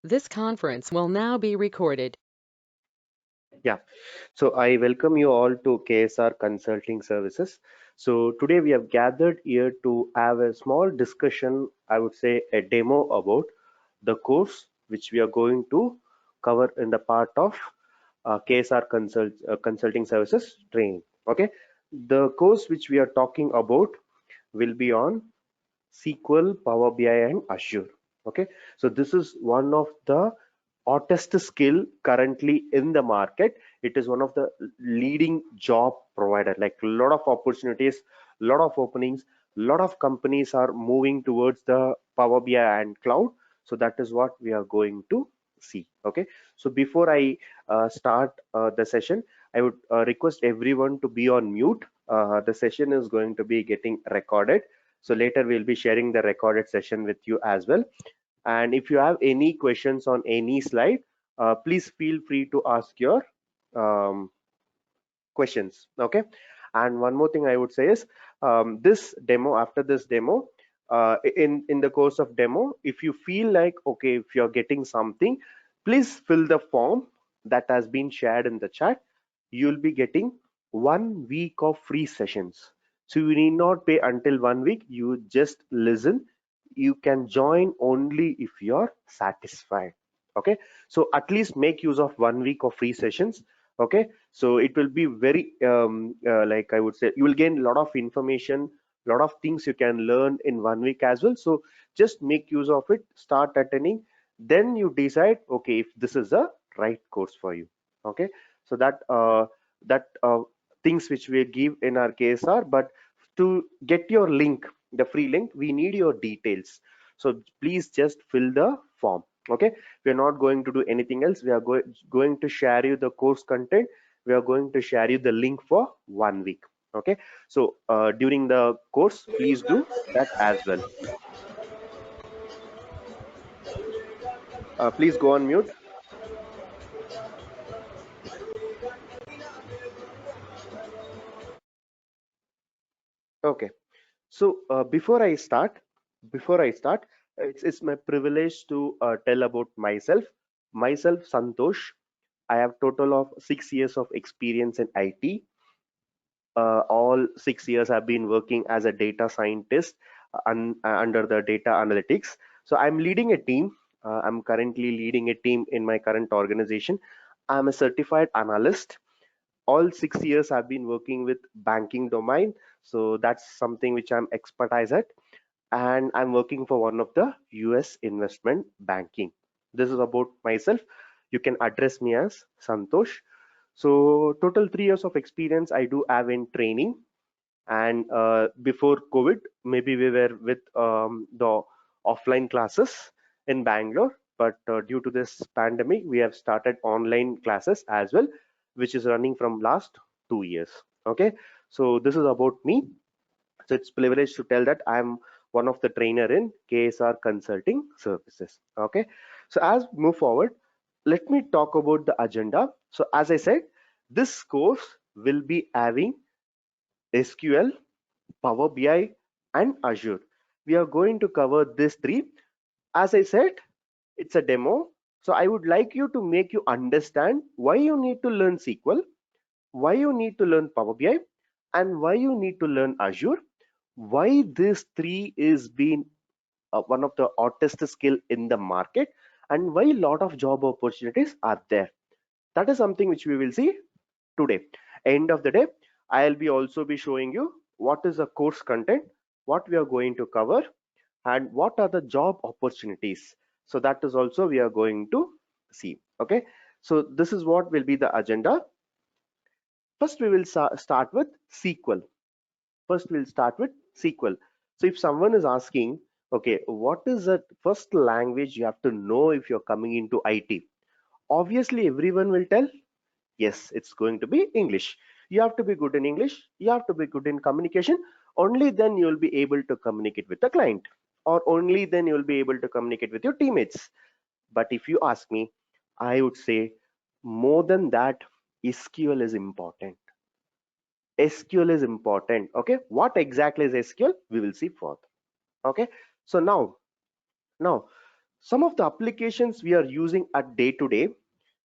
This conference will now be recorded. Yeah, so I welcome you all to KSR Consulting Services. So today we have gathered here to have a small discussion, I would say a demo about the course which we are going to cover in the part of KSR Consulting Services training. Okay, the course which we are talking about will be on SQL, Power BI, and Azure. Okay, so this is one of the hottest skill currently in the market. It is one of the leading job provider. Like a lot of opportunities, lot of openings, lot of companies are moving towards the Power BI and cloud. So that is what we are going to see. Okay, so before I start the session, I would request everyone to be on mute. The session is going to be getting recorded, so later we'll be sharing the recorded session with you as well. And if you have any questions on any slide, please feel free to ask your um, questions. Okay. And one more thing I would say is this demo, after this demo, in the course of demo, if you feel like, okay, if you're getting something, please fill the form that has been shared in the chat. You'll be getting 1 week of free sessions. So you need not pay until 1 week. You just listen. You can join only if you're satisfied. Okay. So at least make use of 1 week of free sessions. Okay. So it will be very like I would say, you will gain a lot of information, a lot of things you can learn in 1 week as well. So just make use of it, start attending, then you decide, okay, if this is a right course for you. Okay. So that things which we give in our KSR, but to get your link, the free link, we need your details. So please just fill the form. Okay, we are not going to do anything else. We are going to share you the course content. We are going to share you the link for 1 week. Okay, so during the course, please do that as well. Please go on mute. Okay, so before I start, it's my privilege to tell about myself. Myself, Santosh. I have total of 6 years of experience in IT. All 6 years I've been working as a data scientist under the data analytics. So I'm leading a team. I'm currently leading a team in my current organization. I'm a certified analyst. All 6 years I've been working with banking domain. So that's something which I'm expertise at. And I'm working for one of the US investment banking. This is about myself. You can address me as Santosh. So total 3 years of experience I do have in training. And before COVID, maybe we were with the offline classes in Bangalore, but due to this pandemic, we have started online classes as well, which is running from last 2 years. Okay, so this is about me. So it's privilege to tell that I'm one of the trainer in KSR Consulting Services. Okay, so as we move forward, let me talk about the agenda. So as I said, this course will be having SQL, Power BI, and Azure. We are going to cover these three. As I said, it's a demo. So I would like you to make you understand why you need to learn SQL, why you need to learn Power BI, and why you need to learn Azure. Why this three is being one of the hottest skill in the market, and why a lot of job opportunities are there. That is something which we will see today. End of the day, I'll be also be showing you what is the course content, what we are going to cover, and what are the job opportunities. So that is also we are going to see. Okay, so this is what will be the agenda. First we will start with SQL. First we'll start with SQL. So if someone is asking, okay, what is the first language you have to know if you're coming into IT? Obviously everyone will tell, yes, it's going to be English. You have to be good in English. You have to be good in communication. Only then you'll be able to communicate with the client, or only then you'll be able to communicate with your teammates. But if you ask me, I would say more than that, SQL is important. SQL is important. Okay, what exactly is SQL? We will see further. Okay, so now Some of the applications we are using at day to day,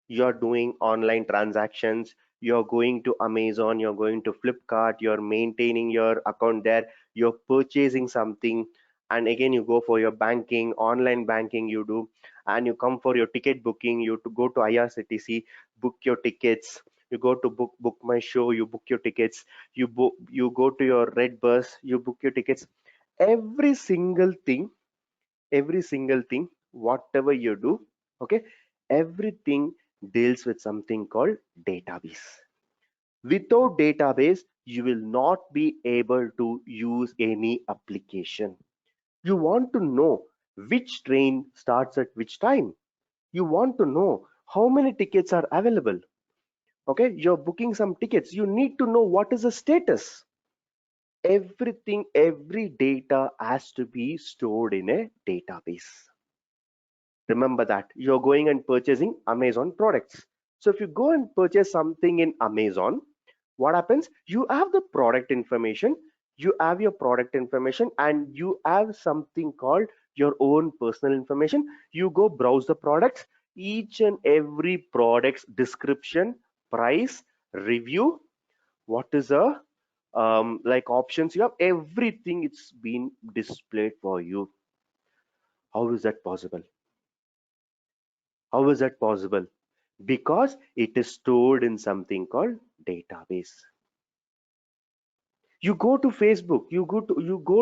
you're doing online transactions, you're going to Amazon, you're going to Flipkart, you're maintaining your account there, you're purchasing something, and again you go for your banking, online banking you do, and you come for your ticket booking, you to go to IRCTC, book your tickets, you go to book my show, you book your tickets, you go to your red bus, you book your tickets. Every single thing, whatever you do, okay, everything deals with something called database. Without database you will not be able to use any application. You want to know which train starts at which time, you want to know how many tickets are available, okay, you're booking some tickets, you need to know what is the status. Everything, every data has to be stored in a database. Remember that you're going and purchasing Amazon products. So if you go and purchase something in Amazon, what happens? You have the product information, you have your product information, and you have something called your own personal information. You go browse the products, each and every product's description, price, review, what is a like options you have, everything it's been displayed for you. How is that possible? How is that possible? Because it is stored in something called database. You go to Facebook, you go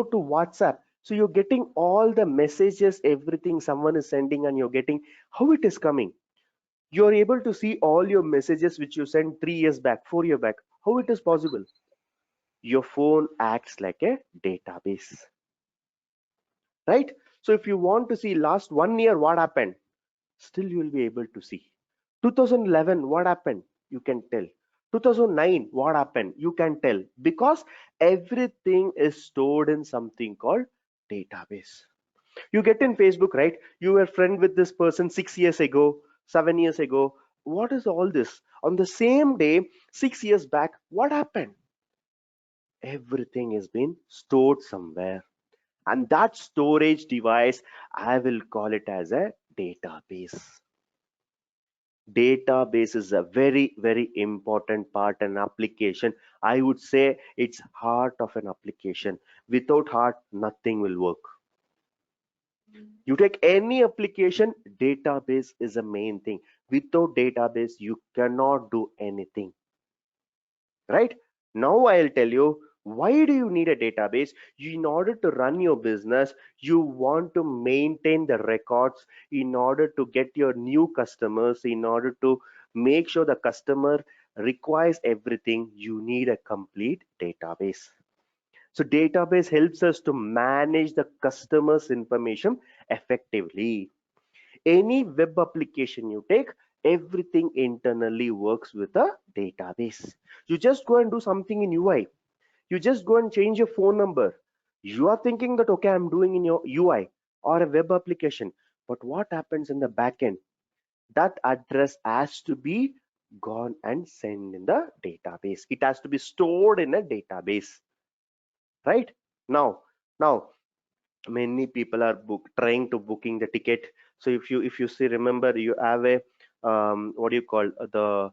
to WhatsApp, so you're getting all the messages, everything someone is sending, and you're getting how it is coming. You're able to see all your messages which you sent 3 years back, 4 years back. How it is possible? Your phone acts like a database, right? So if you want to see last 1 year what happened, still you will be able to see. 2011 what happened, you can tell. 2009 what happened, you can tell, because everything is stored in something called database. You get in Facebook, right? You were friend with this person 6 years ago, 7 years ago. What is all this? On the same day 6 years back, what happened? Everything has been stored somewhere, and that storage device, I will call it as a database. Database is a very, very important part and application. I would say it's heart of an application. Without heart nothing will work. You take any application, database is the main thing. Without database you cannot do anything, right? Now I'll tell you why do you need a database. In order to run your business, you want to maintain the records, in order to get your new customers, in order to make sure the customer requires everything, you need a complete database. So database helps us to manage the customer's information effectively. Any web application you take, everything internally works with a database. You just go and do something in UI, you just go and change your phone number, you are thinking that okay, I'm doing in your UI or a web application, but what happens in the back end? That address has to be gone and sent in the database, it has to be stored in a database, right? Now many people are trying to booking the ticket. So if you see, remember, you have a what do you call the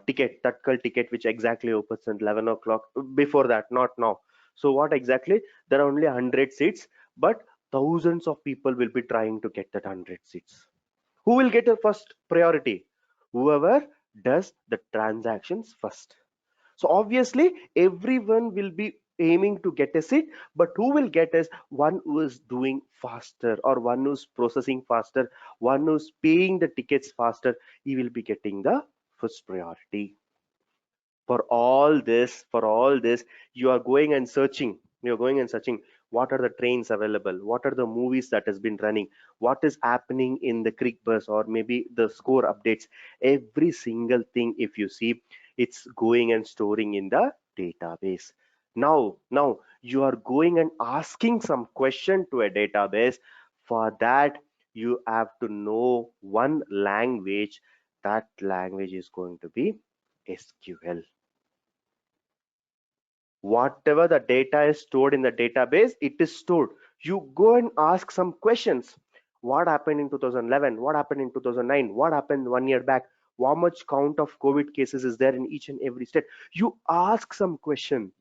ticket, Tatkal ticket, which exactly opens at 11 o'clock. Before that, not now. So what exactly, there are only 100 seats, but thousands of people will be trying to get that 100 seats. Who will get a first priority? Whoever does the transactions first. So obviously everyone will be aiming to get a seat, but who will get is one who is doing faster, or one who's processing faster, one who's paying the tickets faster. He will be getting the first priority. For all this, you are going and searching. You're going and searching. What are the trains available? What are the movies that has been running? What is happening in the Creek bus, or maybe the score updates? Every single thing, if you see, it's going and storing in the database. Now you are going and asking some question to a database. For that, you have to know one language. That language is going to be SQL. Whatever the data is stored in the database, it is stored. You go and ask some questions. what happened in 2011, what happened in 2009, what happened 1 year back, how much count of COVID cases is there in each and every state. You ask some question.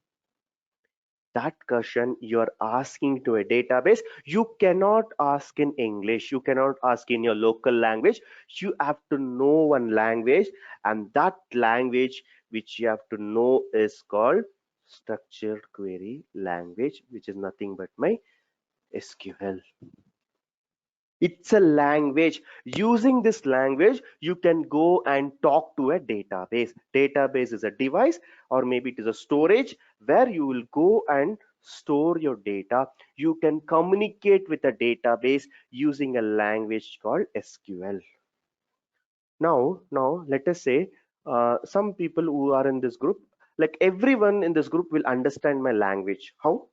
That question you're asking to a database, you cannot ask in English, you cannot ask in your local language. You have to know one language, and that language which you have to know is called structured query language, which is nothing but my SQL. It's a language. Using this language, you can go and talk to a database. Database is a device, or maybe it is a storage where you will go and store your data. You can communicate with a database using a language called SQL. Now let us say some people who are in this group, like everyone in this group will understand my language. How?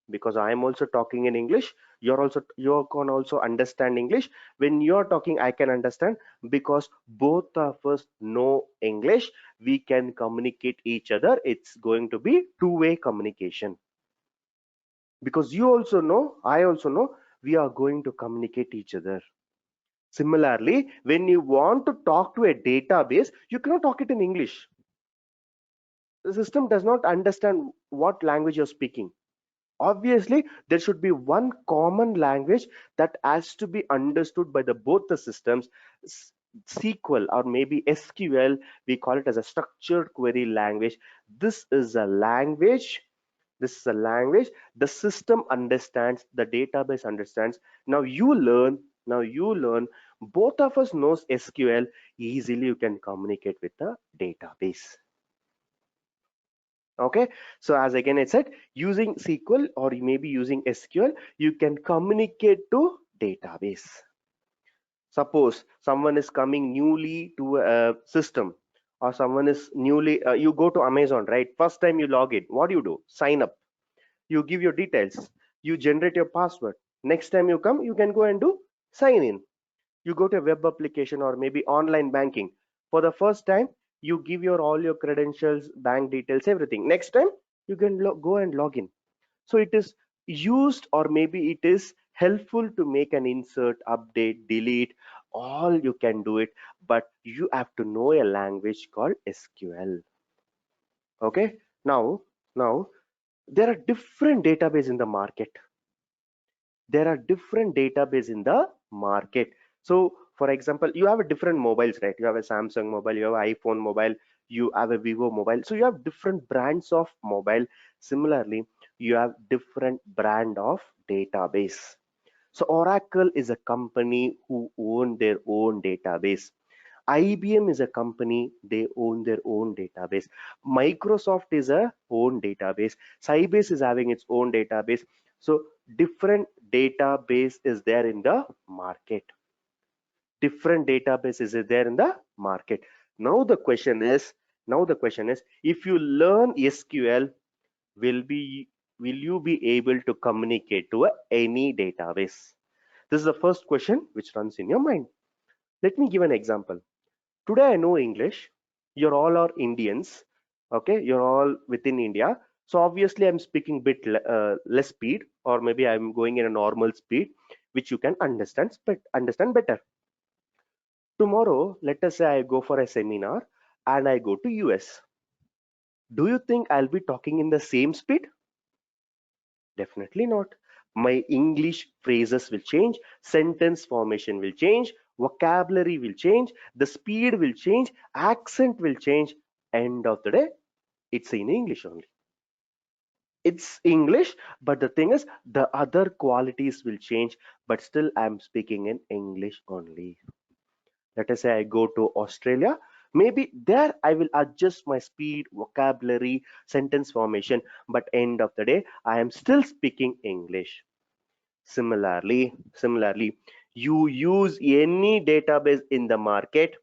Because I am also talking in English. You can also understand English. When you're talking, I can understand, because both of us know English. We can communicate each other. It's going to be two-way communication, because you also know, I also know, we are going to communicate each other. Similarly, when you want to talk to a database, you cannot talk it in English. The system does not understand what language you're speaking. Obviously, there should be one common language that has to be understood by the both the systems. SQL, or maybe SQL, we call it as a structured query language. This is a language. This is a language the system understands, the database understands. Now you learn. Now you learn. Both of us knows SQL. Easily you can communicate with the database. Okay, so as again I said, using SQL or maybe using SQL, you can communicate to database. Suppose someone is coming newly to a system, or someone is newly you go to Amazon, right? First time you log in, what do? Sign up. You give your details, you generate your password. Next time you come, you can go and do sign in. You go to a web application or maybe online banking. For the first time, you give your all your credentials, bank details, everything. Next time you can go and log in. So it is used, or maybe it is helpful to make an insert, update, delete. All you can do it, but you have to know a language called SQL. Okay, now there are different database in the market. There are different database in the market. So for example, you have a different mobiles, right? You have a Samsung mobile, you have an iPhone mobile, you have a Vivo mobile. So you have different brands of mobile. Similarly, you have different brand of database. So Oracle is a company who own their own database. IBM is a company, they own their own database. Microsoft is a own database. Sybase is having its own database. So different database is there in the market. Different database is there in the market. Now the question is, if you learn SQL, will be will you be able to communicate to any database? This is the first question which runs in your mind. Let me give an example. Today I know English. You're all are Indians. Okay, you're all within India. So obviously I'm speaking bit less speed, or maybe I'm going in a normal speed, which you can understand better. Tomorrow, let us say I go for a seminar and I go to US. Do you think I'll be talking in the same speed? Definitely not. My English phrases will change, sentence formation will change, vocabulary will change, the speed will change, accent will change. End of the day, it's in English only. It's English, but the thing is, the other qualities will change, but still I'm speaking in English only. Let us say I go to Australia. Maybe there I will adjust my speed, vocabulary, sentence formation, but end of the day, I am still speaking English. Similarly, you use any database in the market,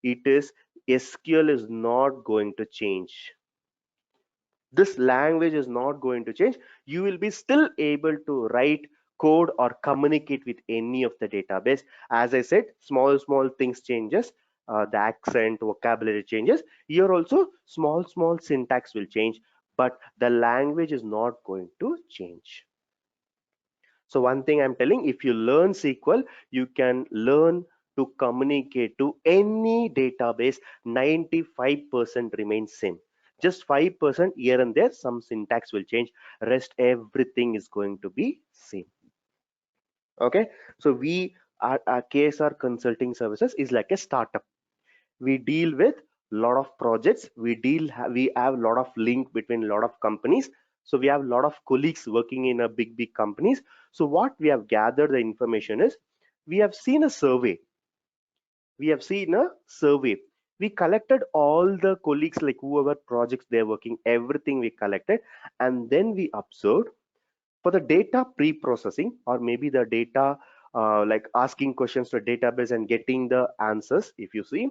it is SQL is not going to change. This language is not going to change. You will be still able to write code or communicate with any of the database. As I said, small things changes, the accent, vocabulary changes. Here also small syntax will change, but the language is not going to change. So one thing I'm telling, if you learn SQL, you can learn to communicate to any database. 95% remains same. Just 5% here and there, some syntax will change. Rest everything is going to be same. Okay, so our KSR Consulting Services is like a startup. We deal with lot of projects. We have a lot of link between a lot of companies. So we have a lot of colleagues working in a big companies. So what we have gathered the information is, we have seen a survey. We collected all the colleagues, like whoever projects they're working, everything we collected, and then we observed for the data pre-processing, or maybe the data like asking questions to a database and getting the answers. If you see,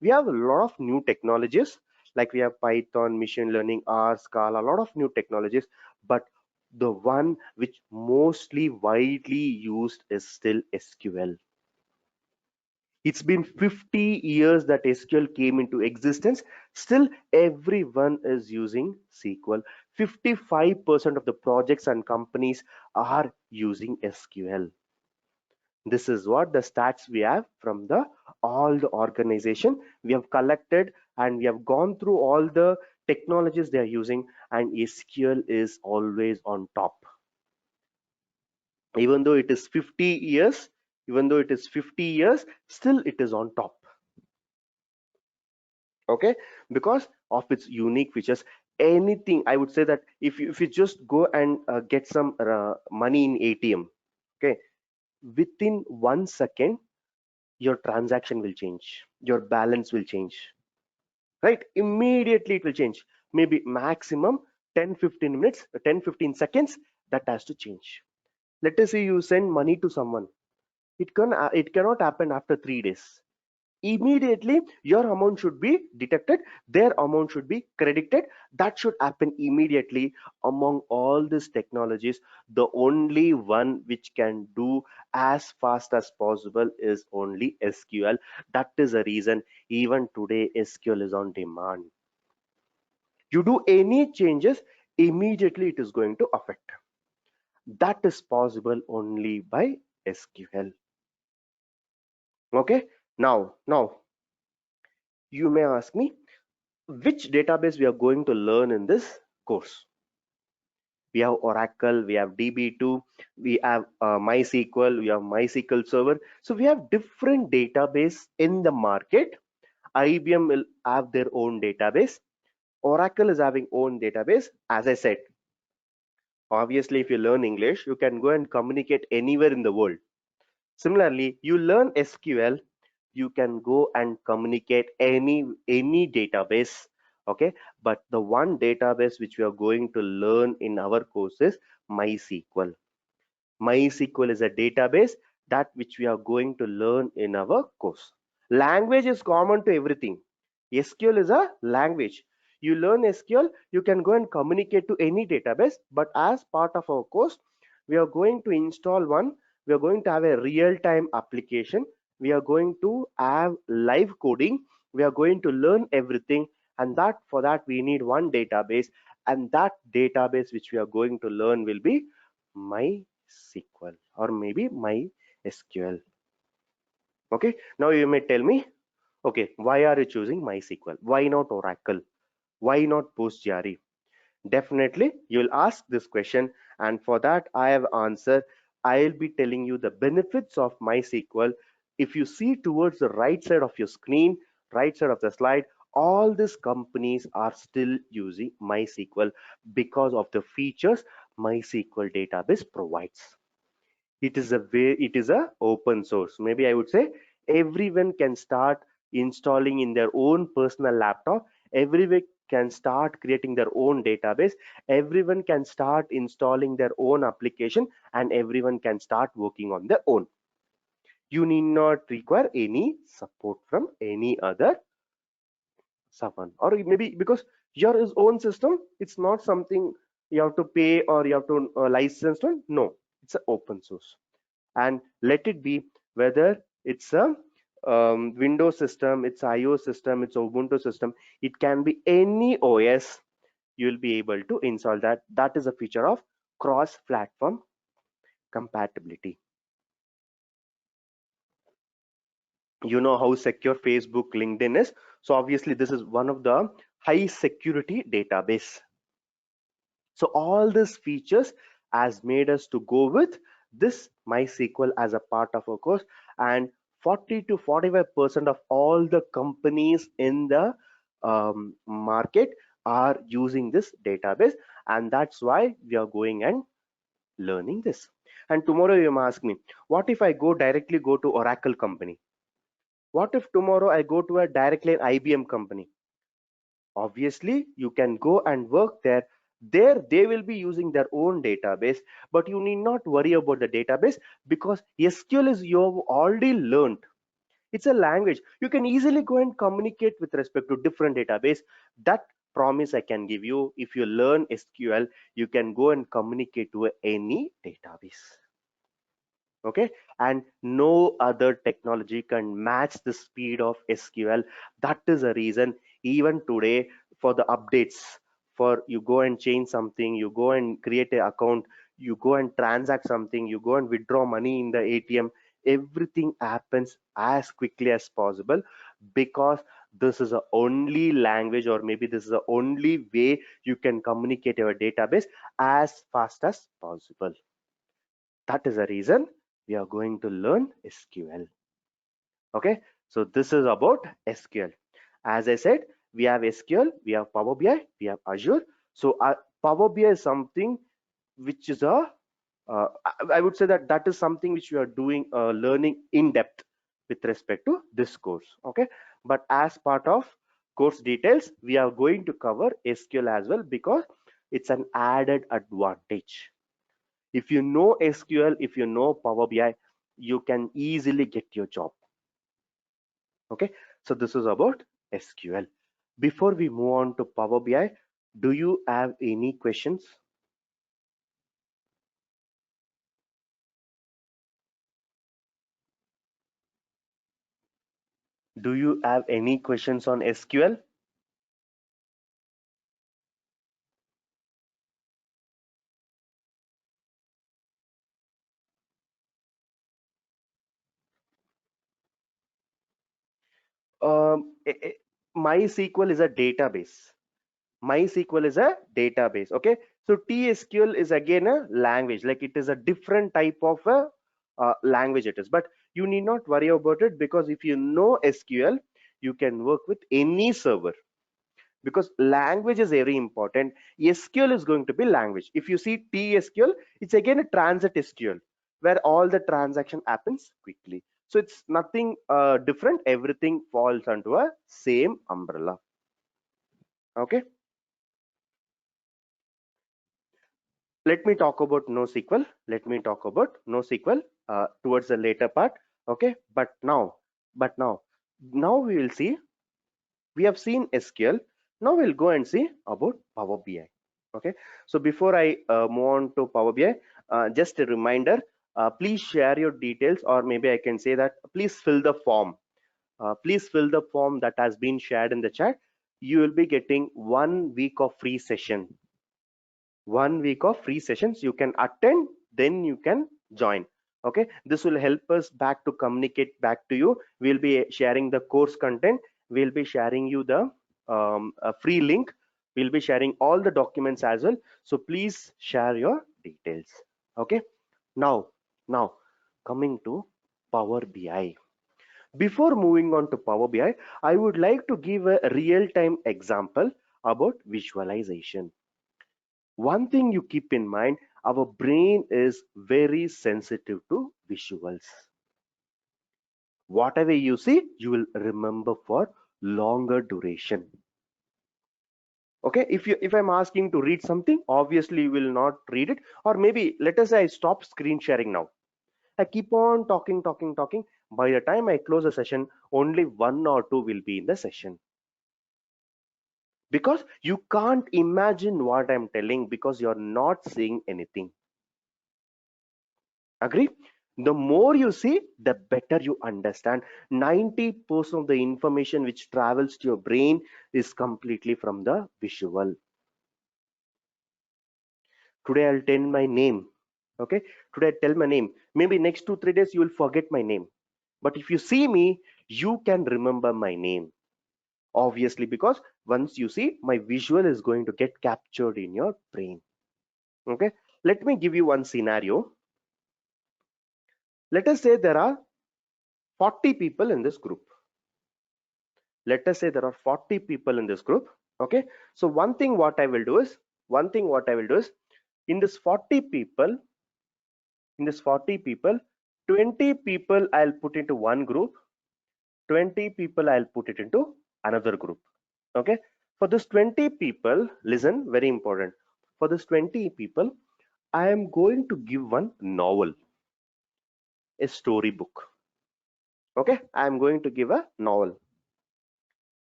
we have a lot of new technologies, like we have Python, machine learning, R, Scala, a lot of new technologies, but the one which mostly widely used is still SQL. It's been 50 years that SQL came into existence. Still, everyone is using SQL. 55% of the projects and companies are using SQL. This is what the stats we have from all the organization. We have collected and we have gone through all the technologies they are using, and SQL is always on top. Even though it is 50 years, still it is on top. Okay, because of its unique features. Anything, I would say that if you just go and get some money in ATM, okay, within 1 second your transaction will change, your balance will change, right? Immediately it will change. Maybe maximum 10-15 minutes, 10-15 seconds, that has to change. Let us say you send money to someone, it cannot happen after 3 days. Immediately your amount should be detected, their amount should be credited. That should happen immediately. Among all these technologies, the only one which can do as fast as possible is only SQL. That is the reason even today SQL is on demand. You do any changes, immediately it is going to affect. That is possible only by SQL. Okay, now you may ask me, which database we are going to learn in this course. We have Oracle, we have DB2, we have MySQL, we have MySQL Server. So we have different database in the market. IBM will have their own database. Oracle is having own database. As I said, obviously if you learn English, you can go and communicate anywhere in the world. Similarly, you learn SQL, you can go and communicate any database. Okay, but the one database which we are going to learn in our course is MySQL. MySQL is a database that which we are going to learn in our course. Language is common to everything. SQL is a language. You learn SQL, you can go and communicate to any database, but as part of our course, we are going to install one. We are going to have a real-time application. We are going to have live coding. We are going to learn everything, and that for that we need one database, and that database which we are going to learn will be MySQL or maybe MySQL. Okay, now you may tell me, okay, why are you choosing MySQL? Why not Oracle? Why not PostGRE? Definitely you'll ask this question, and for that I have answered. I'll be telling you the benefits of MySQL. If you see towards the right side of your screen, right side of the slide, all these companies are still using MySQL because of the features MySQL database provides. It is a open source. Maybe I would say everyone can start installing in their own personal laptop. Everyone can start creating their own database. Everyone can start installing their own application, and everyone can start working on their own. You need not require any support from any other someone, or maybe because your own system, it's not something you have to pay or you have to license one. No, it's an open source. And let it be whether it's a Windows system, it's iOS system, it's Ubuntu system, it can be any OS. You'll be able to install that. That is a feature of cross platform compatibility. You know how secure Facebook, LinkedIn is. So obviously this is one of the high security database. So all these features has made us to go with this MySQL as a part of our course, and 40 to 45% of all the companies in the market are using this database, and that's why we are going and learning this. And tomorrow you may ask me, what if I directly go to Oracle company? What if tomorrow I go to a directly an IBM company? Obviously you can go and work there they will be using their own database, but you need not worry about the database because SQL is you've already learned. It's a language you can easily go and communicate with respect to different database. That promise I can give you, if you learn SQL you can go and communicate to any database. Okay, and no other technology can match the speed of SQL. That is a reason even today for the updates, for you go and change something, you go and create an account, you go and transact something, you go and withdraw money in the ATM, everything happens as quickly as possible, because this is the only language, or maybe this is the only way you can communicate your database as fast as possible. That is the reason we are going to learn SQL. Okay, so this is about SQL. As I said, we have SQL, we have Power BI, we have Azure. So Power BI is something which is I would say that that is something which we are doing learning in depth with respect to this course. Okay, but as part of course details, we are going to cover SQL as well, because it's an added advantage. If you know SQL, if you know Power BI, you can easily get your job. Okay, so this is about SQL. Before we move on to Power BI, do you have any questions? Do you have any questions on SQL? MySQL is a database. MySQL is a database. Okay, so TSQL is again a language, like it is a different type of a language it is, but you need not worry about it, because if you know SQL you can work with any server, because language is very important. SQL is going to be language. If you see TSQL, it's again a transit SQL where all the transaction happens quickly. So it's nothing different. Everything falls under a same umbrella. Okay. Let me talk about NoSQL. Let me talk about NoSQL towards the later part. Okay. Now we will see. We have seen SQL. Now we'll go and see about Power BI. Okay, so before I move on to Power BI, just a reminder, please share your details, or maybe I can say that please fill the form. Please fill the form that has been shared in the chat. You will be getting 1 week of free session. 1 week of free sessions you can attend, then you can join. Okay, this will help us back to communicate back to you. We'll be sharing the course content, we'll be sharing you the a free link, we'll be sharing all the documents as well, so please share your details. Okay, now coming to Power BI. Before moving on to Power BI, I would like to give a real-time example about visualization. One thing you keep in mind, our brain is very sensitive to visuals. Whatever you see, you will remember for longer duration. Okay, if I'm asking to read something, obviously you will not read it. Or maybe let us say I stop screen sharing now. I keep on talking. By the time I close a session, only 1 or 2 will be in the session, because you can't imagine what I'm telling, because you're not seeing anything. Agree? The more you see, the better you understand. 90% of the information which travels to your brain is completely from the visual. Today I'll tell my name. Okay, today I tell my name, maybe next 2 3 days you will forget my name, but if you see me, you can remember my name, obviously, because once you see, my visual is going to get captured in your brain. Okay, let me give you one scenario. Let us say there are 40 people in this group. Let us say there are 40 people in this group. Okay, so one thing what I will do is, in this 40 people, in this 40 people, 20 people I'll put into one group, 20 people I'll put it into another group. Okay, for this 20 people, listen, very important, for this 20 people I am going to give one novel, a storybook. Okay, I am going to give a novel.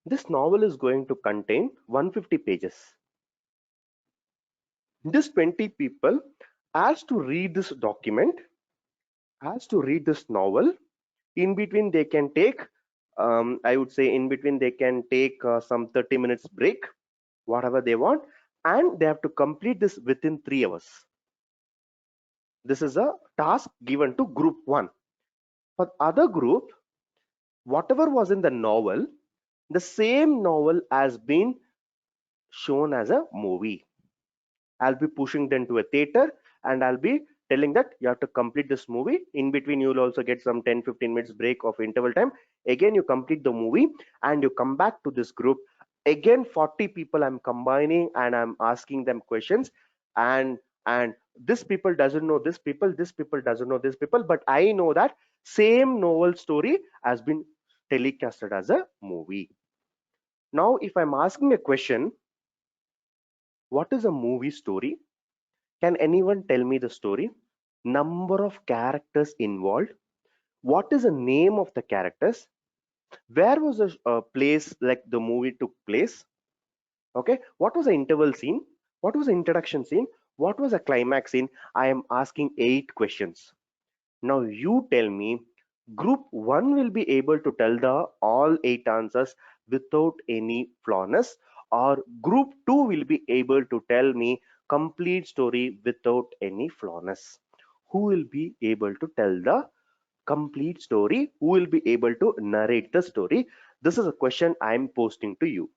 This novel is going to contain 150 pages. This 20 people has to read this document, has to read this novel. In between they can take, I would say in between they can take some 30 minutes break, whatever they want, and they have to complete this within 3 hours. This is a task given to group 1. For other group, whatever was in the novel, the same novel has been shown as a movie. I'll be pushing them to a theater, and I'll be telling that you have to complete this movie. In between, you'll also get some 10-15 minutes break of interval time. Again, you complete the movie and you come back to this group. Again, 40 people I'm combining and I'm asking them questions, and this people doesn't know this people doesn't know this people, but I know that same novel story has been telecasted as a movie. Now, if I'm asking a question, what is a movie story? Can anyone tell me the story? Number of characters involved? What is the name of the characters? Where was the place like the movie took place? Okay, what was the interval scene? What was the introduction scene? What was the climax scene? I am asking 8 questions. Now you tell me, group 1 will be able to tell the all 8 answers without any flawness, or group 2 will be able to tell me complete story without any flawness? Who will be able to tell the complete story? Who will be able to narrate the story? This is a question I'm posting to you.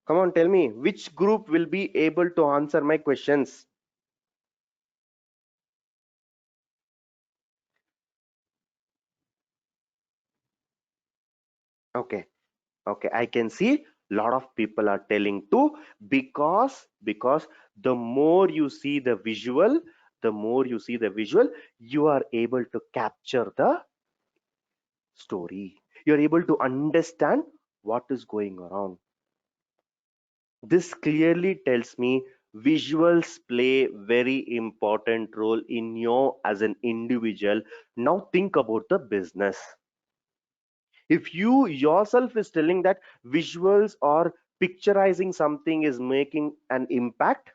Come on, tell me, which group will be able to answer my questions? Okay. Okay, I can see a lot of people are telling too, because the more you see the visual, you are able to capture the story, you're able to understand what is going around. This clearly tells me visuals play very important role in you as an individual. Now think about the business. If you yourself is telling that visuals or picturizing something is making an impact,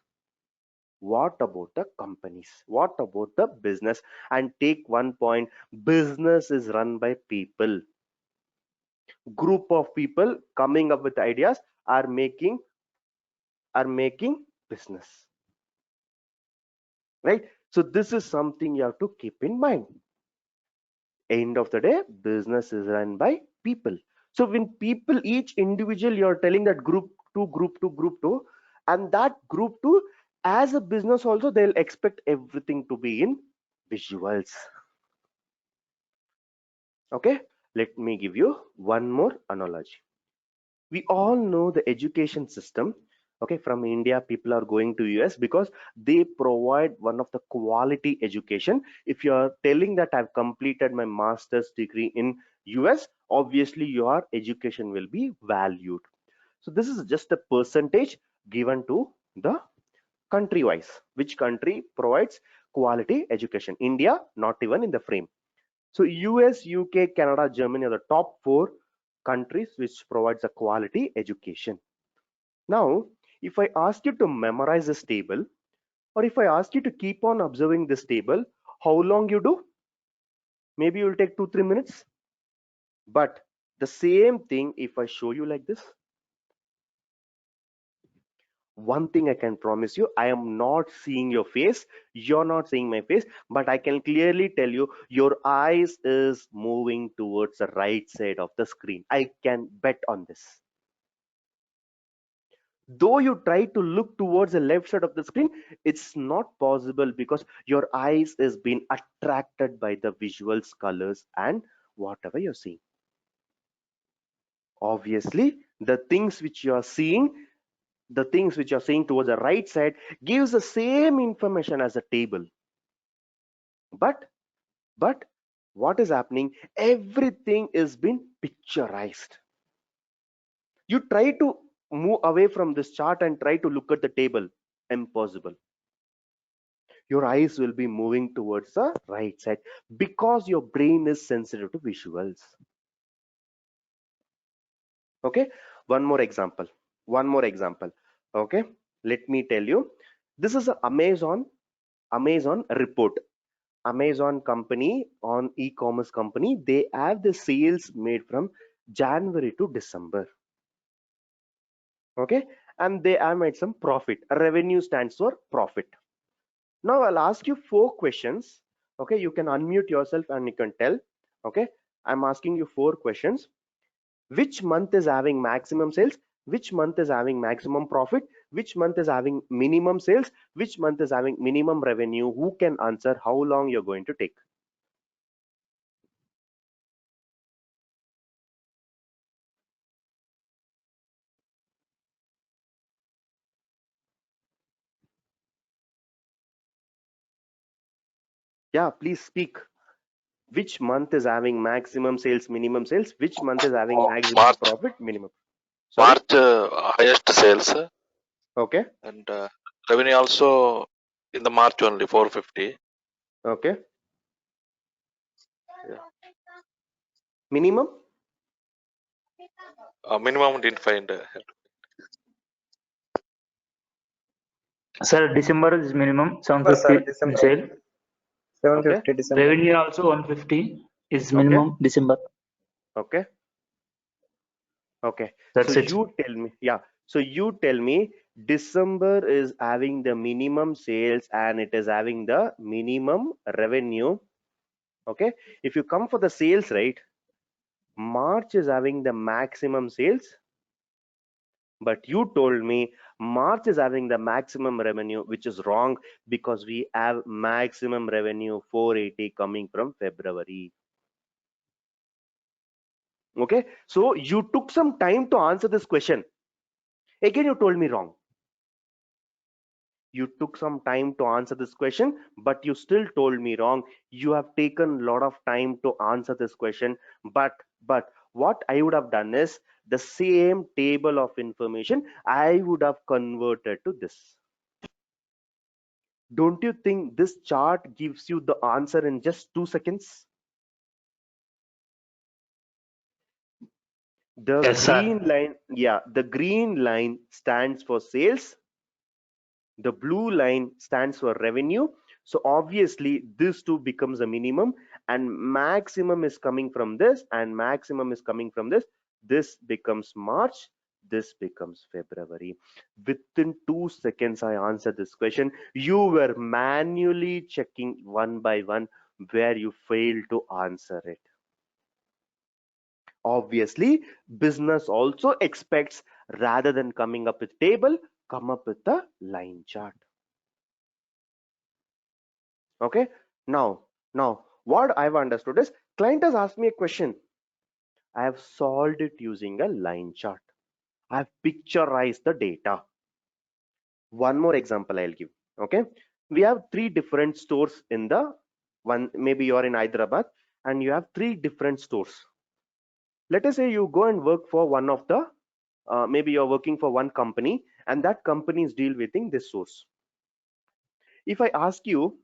what about the companies, what about the business? And take one point, business is run by people. Group of people coming up with ideas are making business, right? So this is something you have to keep in mind. End of the day, business is run by people. So when people, each individual, you're telling that group 2, group 2, group 2, and that group 2, as a business also, they'll expect everything to be in visuals. Okay, let me give you one more analogy. We all know the education system. Okay, from India people are going to US because they provide one of the quality education. If you are telling that I've completed my master's degree in US, obviously your education will be valued. So this is just a percentage given to the country wise, which country provides quality education. India not even in the frame. So US, UK, Canada, Germany are the top 4 countries which provides a quality education. Now, if I ask you to memorize this table, or if I ask you to keep on observing this table, how long you do? Maybe you will take 2-3 minutes. But The same thing if I show you like this. One thing I can promise you, I am not seeing your face, you're not seeing my face, but I can clearly tell you your eyes is moving towards the right side of the screen. I can bet on this. Though you try to look towards the left side of the screen, it's not possible because your eyes is being attracted by the visuals, colors, and whatever you're seeing. Obviously, the things which you are seeing, towards the right side gives the same information as a table. But what is happening? Everything is being picturized. You try to move away from this chart and try to look at the table. Impossible. Your eyes will be moving towards the right side because your brain is sensitive to visuals. Okay, one more example. Okay, let me tell you, this is an Amazon report. Amazon company, on e-commerce company, they have the sales made from January to December. Okay, and they have made some profit. Revenue stands for profit. Now I'll ask you 4 questions. Okay, you can unmute yourself and you can tell. Okay, I'm asking you 4 questions. Which month is having maximum sales? Which month is having maximum profit? Which month is having minimum sales? Which month is having minimum revenue? Who can answer? How long you're going to take? Yeah, please speak. Which month is having maximum sales, minimum sales? Which month is having maximum March. profit, minimum? Sorry. March highest sales Okay. and revenue also in the March only 450. Okay. Yeah. Minimum? Minimum didn't find. Sir, December is minimum December, sir, 750 in December. sale. Okay. 750 December. Revenue also 150 is Okay. minimum December. Okay. Okay. That's So it. you tell me. Yeah. So you tell me December is having the minimum sales and it is having the minimum revenue. Okay. If you come for the sales, right? March is having the maximum sales, but you told me March is having the maximum revenue, which is wrong because we have maximum revenue 480 coming from February. Okay, so you took some time to answer this question. Again, you told me wrong. You took some time to answer this question, but you still told me wrong. You have taken a lot of time to answer this question, but what I would have done is the same table of information I would have converted to this. Don't you think this chart gives you the answer in just 2 seconds? The Yes, green sir. line, yeah, the green line stands for sales. The blue line stands for revenue. So obviously this two becomes a minimum and maximum is coming from this and maximum is coming from this. This becomes March. This becomes February. Within 2 seconds, I answered this question. You were manually checking one by one where you failed to answer it. Obviously, business also expects rather than coming up with table, come up with a line chart. Okay, now what I've understood is client has asked me a question. I have solved it using a line chart. I've picturized the data. One more example I'll give. Okay, we have 3 different stores in the one. Maybe you're in Hyderabad and you have 3 different stores. Let us say you go and work for one of the maybe you're working for one company and that company is deal with this source. If I ask you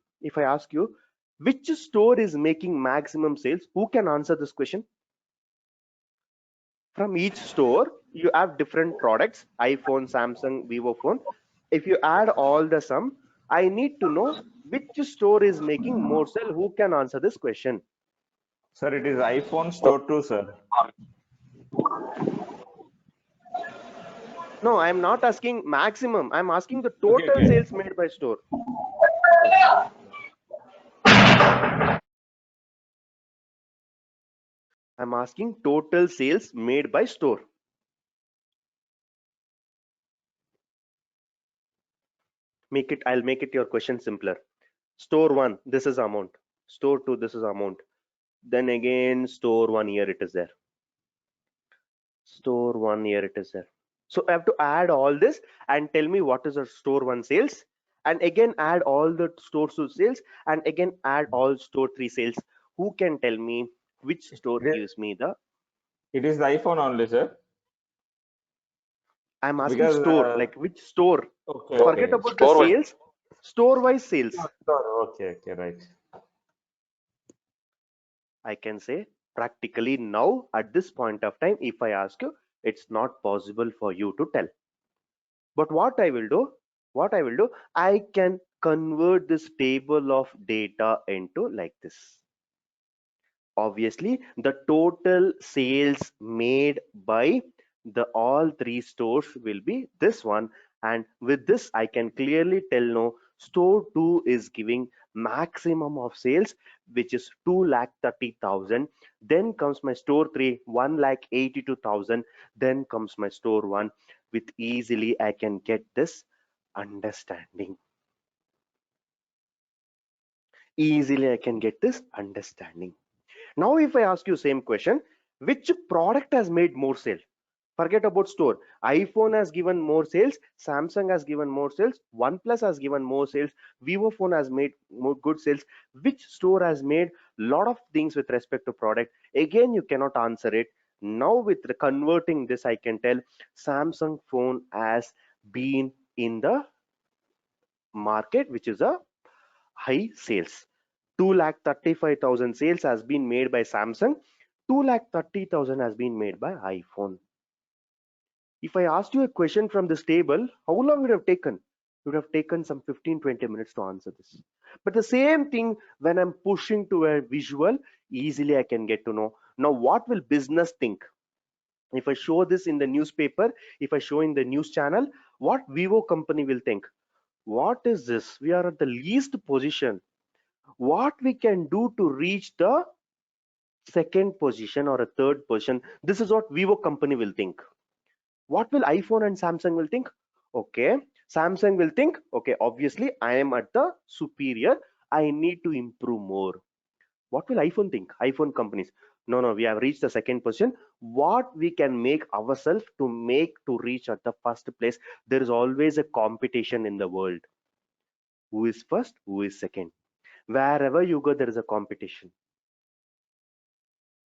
which store is making maximum sales, who can answer this question? From each store you have different products, iPhone, Samsung, Vivo phone. If you add all the sum, I need to know which store is making more sale. Who can answer this question? Sir, it is iPhone store 2, sir. No, I'm not asking maximum. I'm asking the Okay, total okay. sales made by store. I'm asking total sales made by store. I'll make it your question simpler. Store 1, this is amount. Store 2, this is amount. Then again, store 1, here it is there. Store 1, here it is there. So I have to add all this and tell me what is our store 1 sales, and again add all the store 2 sales, and again add all store 3 sales. Who can tell me which store gives me the? It is the iPhone only, sir. I'm asking Because store, like which store? okay, Forget okay. about the Store wise. sales. Store wise sales. Okay, okay, right. I can say practically now at this point of time, if I ask you, it's not possible for you to tell. But what I will do, I can convert this table of data into like this. Obviously, the total sales made by the all three stores will be this one, and with this I can clearly tell no, store 2 is giving maximum of sales, which is 2,30,000. Then comes my store 3, 1,82,000. Then comes my store 1. With easily I can get this understanding. Easily I can get this understanding. Now, if I ask you same question, which product has made more sale? Forget about store. iPhone has given more sales, Samsung has given more sales, OnePlus has given more sales, Vivo phone has made more good sales. Which store has made lot of things with respect to product? Again, you cannot answer it. Now, with the converting this, I can tell Samsung phone has been in the market, which is a high sales. 2,35,000 sales has been made by Samsung. 2,30,000 has been made by iPhone. If I asked you a question from this table, how long would it have taken? It would have taken some 15-20 minutes to answer this. But the same thing when I'm pushing to a visual, easily I can get to know. Now, what will business think? If I show this in the newspaper, if I show in the news channel, what Vivo company will think? What is this? We are at the least position. What we can do to reach the second position or a third position? This is what Vivo company will think. What will iPhone and Samsung will think? Okay, Samsung will think, okay, obviously I am at the superior, I need to improve more. What will iPhone think? iPhone companies, no, we have reached the second position. What we can make ourselves to reach at the first place? There is always a competition in the world. Who is first, who is second? Wherever you go, there is a competition.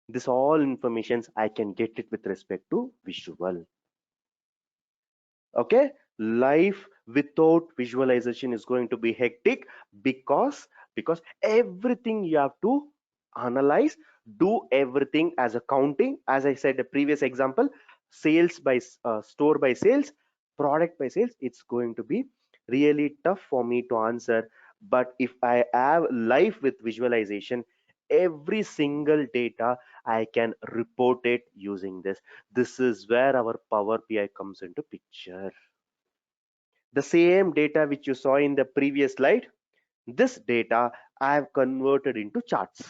This all informations I can get it with respect to visual. Okay, life without visualization is going to be hectic, because everything you have to analyze, do everything as a counting. As I said the previous example, sales by store by sales, product by sales, it's going to be really tough for me to answer. But if I have life with visualization, every single data I can report it using this. This is where our Power BI comes into picture. The same data which you saw in the previous slide, this data I have converted into charts.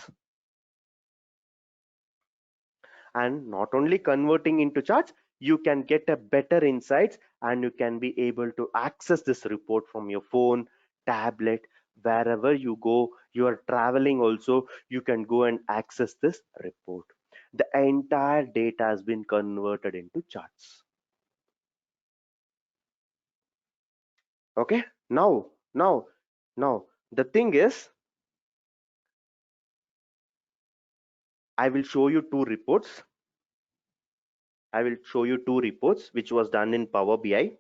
And not only converting into charts, you can get a better insights, and you can be able to access this report from your phone, tablet, wherever you go. You are traveling also, you can go and access this report. The entire data has been converted into charts. Okay, now the thing is, I will show you two reports. I will show you two reports which was done in Power BI.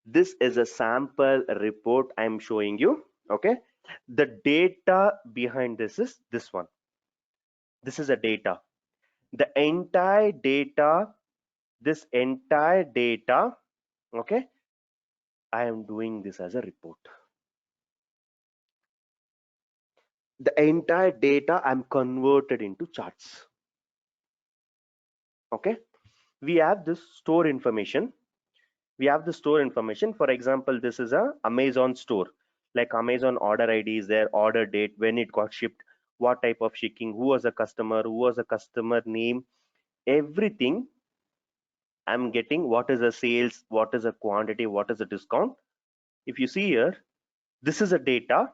This is a sample report I'm showing you. Okay, the data behind this is this one. This is a data. The entire data, this entire data, okay, I am doing this as a report. The entire data I'm converted into charts. Okay, we have this store information. We have the store information. For example, this is a Amazon store, like Amazon order ID is there, order date, when it got shipped, what type of shipping, who was the customer, who was the customer name, everything. I'm getting what is the sales, what is the quantity, what is the discount. If you see here, this is a data.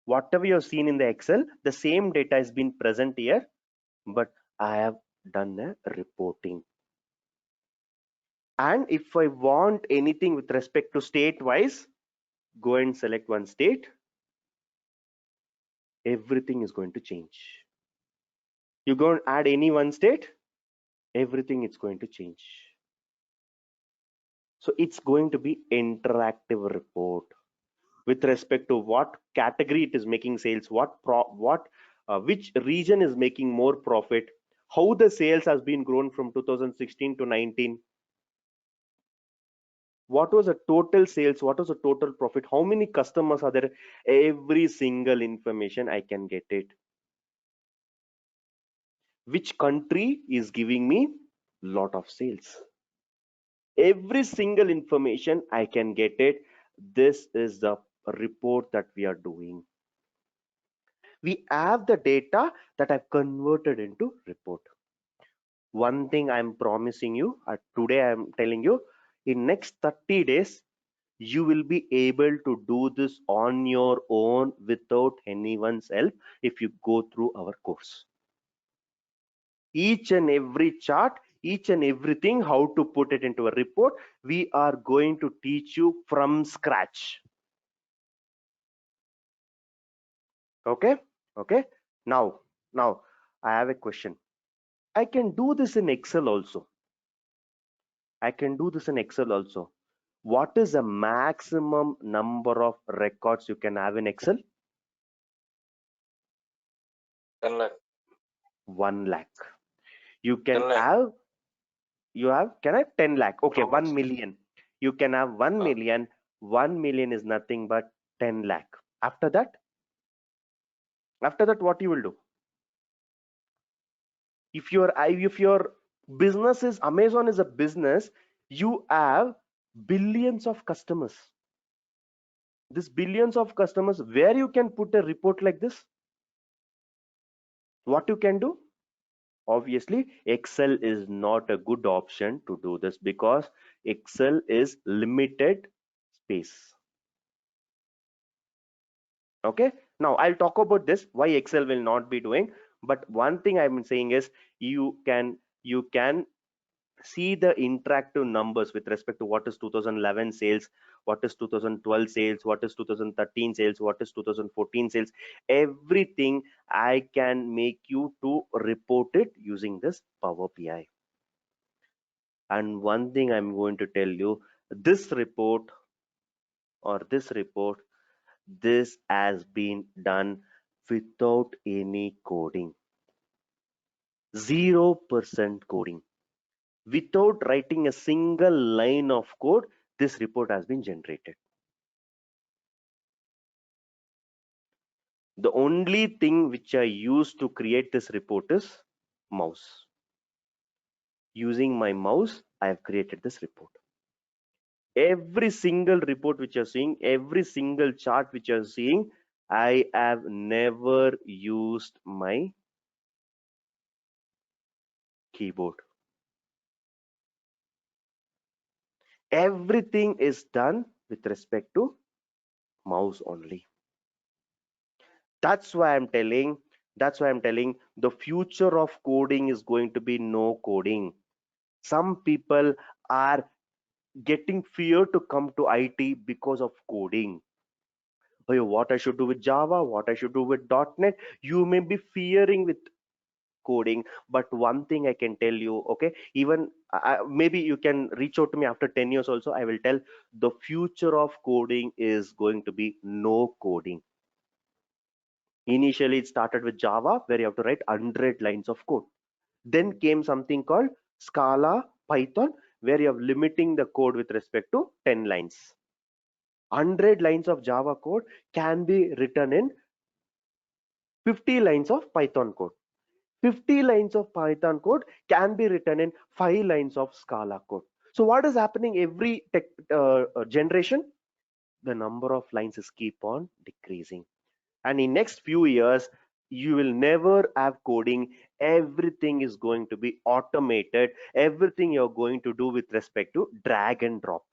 Whatever you have seen in the Excel, the same data has been present here, but I have done a reporting. And if I want anything with respect to state wise, go and select one state. Everything is going to change. You go and add any one state, everything is going to change. So it's going to be interactive report with respect to what category it is making sales, which region is making more profit, how the sales has been grown from 2016 to 19, what was the total sales, what was the total profit, how many customers are there, every single information I can get it. Which country is giving me lot of sales, every single information I can get it. This is the report that we are doing. We have the data that I've converted into report. One thing I'm promising you, today I'm telling you, in next 30 days you will be able to do this on your own without anyone's help if you go through our course. Each and every chart, each and everything, how to put it into a report, we are going to teach you from scratch. Okay, okay. Now I have a question. I can do this in Excel also. I can do this in Excel also. What is the maximum number of records you can have in Excel? 10 lakh. 1 lakh. You can 10 lakh. have, can I have 10 lakh? Okay, How much? 1 million. You can have 1 million. 1 million is nothing but 10 lakh. After that, what you will do? If your business is Amazon is a business, you have billions of customers. This billions of customers, where you can put a report like this, what you can do? Obviously, Excel is not a good option to do this because Excel is limited space. Okay, now I'll talk about this, why Excel will not be doing. But one thing I'm saying is you can see the interactive numbers with respect to what is 2011 sales, what is 2012 sales, what is 2013 sales, what is 2014 sales. Everything I can make you to report it using this Power BI. And one thing I'm going to tell you, this report this has been done without any coding, 0% coding. Without writing a single line of code, this report has been generated. The only thing which I used to create this report is mouse. Using my mouse, I have created this report. Every single report which you're seeing, every single chart which you're seeing, I have never used my keyboard. Everything is done with respect to mouse only. That's why I'm telling the future of coding is going to be no coding. Some people are getting fear to come to IT because of coding. Oh, what I should do with Java, what I should do with .NET. You may be fearing with coding, but one thing I can tell you, okay, even maybe you can reach out to me after 10 years also. I will tell the future of coding is going to be no coding. Initially, it started with Java, where you have to write 100 lines of code. Then came something called Scala, Python, where you have limiting the code with respect to 10 lines. 100 lines of Java code can be written in 50 lines of Python code. 50 lines of Python code can be written in 5 lines of Scala code. So what is happening every generation? The number of lines is keep on decreasing. And in next few years, you will never have coding. Everything is going to be automated. Everything you're going to do with respect to drag and drop.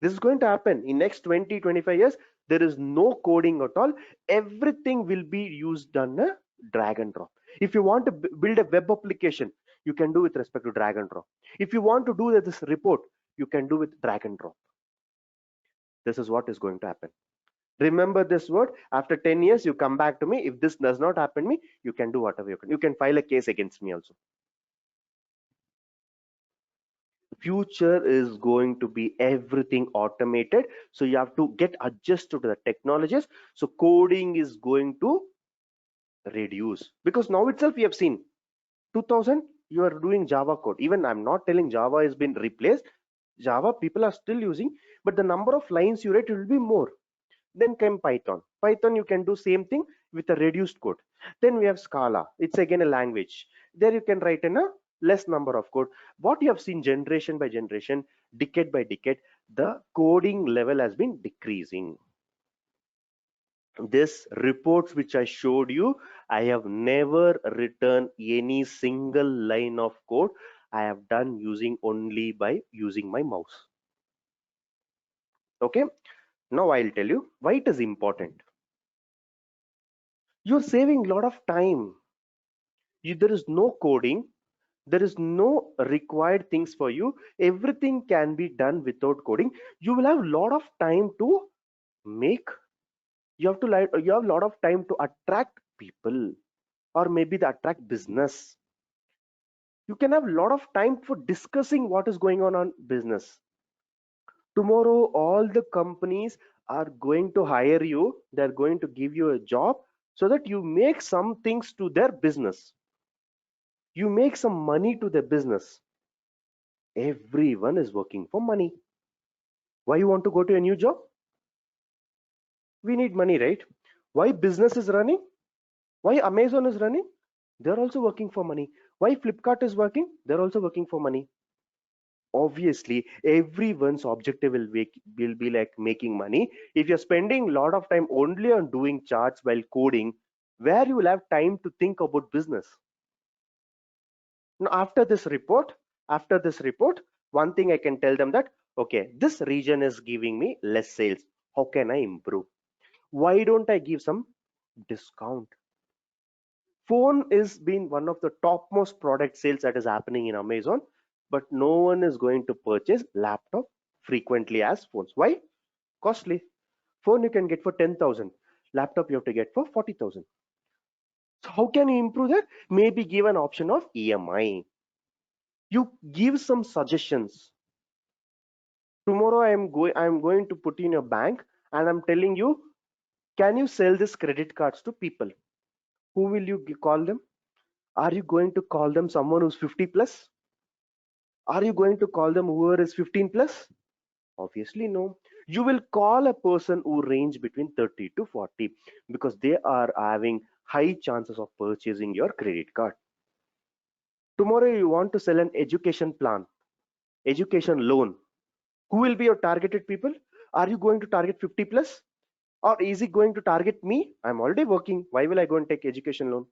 This is going to happen in next 20-25 years. There is no coding at all. Everything will be used on a drag and drop. If you want to build a web application, you can do with respect to drag and drop. If you want to do this report, you can do with drag and drop. This is what is going to happen. Remember this word. After 10 years, you come back to me. If this does not happen to me, you can do whatever you can. You can file a case against me also. Future is going to be everything automated. So you have to get adjusted to the technologies. So coding is going to reduce, because now itself we have seen 2000 you are doing Java code. Even I'm not telling Java has been replaced. Java people are still using, but the number of lines you write will be more. Then came Python. Python, you can do same thing with a reduced code. Then we have Scala. It's again a language. There you can write in a less number of code. What you have seen generation by generation, decade by decade, the coding level has been decreasing. This reports which I showed you, I have never written any single line of code. I have done using only by using my mouse. Okay, now I'll tell you why it is important. You're saving a lot of time. There is no coding, there is no required things for you. Everything can be done without coding. You will have a lot of time to make. You have a lot of time to attract people, or maybe the attract business. You can have a lot of time for discussing what is going on business. Tomorrow all the companies are going to hire you. They're going to give you a job so that you make some things to their business. You make some money to their business. Everyone is working for money. Why you want to go to a new job? We need money, right? Why business is running? Why Amazon is running? They're also working for money. Why Flipkart is working? They're also working for money. Obviously, everyone's objective will be like making money. If you're spending a lot of time only on doing charts while coding, where you will have time to think about business? Now, after this report, one thing I can tell them that, okay, this region is giving me less sales. How can I improve? Why don't I give some discount? Phone is been one of the topmost product sales that is happening in Amazon, but no one is going to purchase laptop frequently as phones. Why? Costly. Phone you can get for 10,000. Laptop you have to get for 40,000. So how can you improve that? Maybe give an option of EMI. You give some suggestions. Tomorrow I'm going to put in your bank and I'm telling you, can you sell this credit cards to people? Who will you call them? Are you going to call them someone who's 50 plus? Are you going to call them whoever is 15 plus? Obviously no. You will call a person who range between 30 to 40 because they are having high chances of purchasing your credit card. Tomorrow you want to sell an education plan, education loan. Who will be your targeted people? Are you going to target 50 plus? Or is it going to target me? I'm already working. Why will I go and take education loan?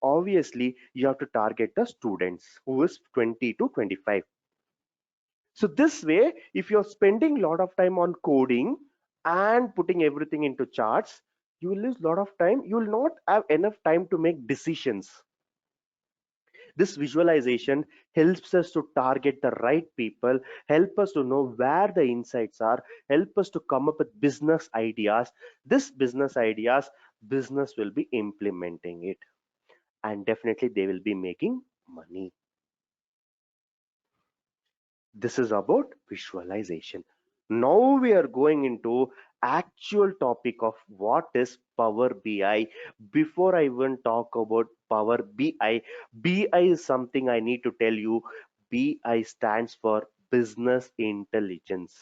Obviously, you have to target the students who is 20 to 25. So this way, if you're spending a lot of time on coding and putting everything into charts, you will lose a lot of time. You will not have enough time to make decisions. This visualization helps us to target the right people, help us to know where the insights are, help us to come up with business ideas. This business ideas, business will be implementing it, and definitely they will be making money. This is about visualization. Now we are going into actual topic of what is Power BI. Before I even talk about Power BI, BI is something I need to tell you. BI stands for business intelligence.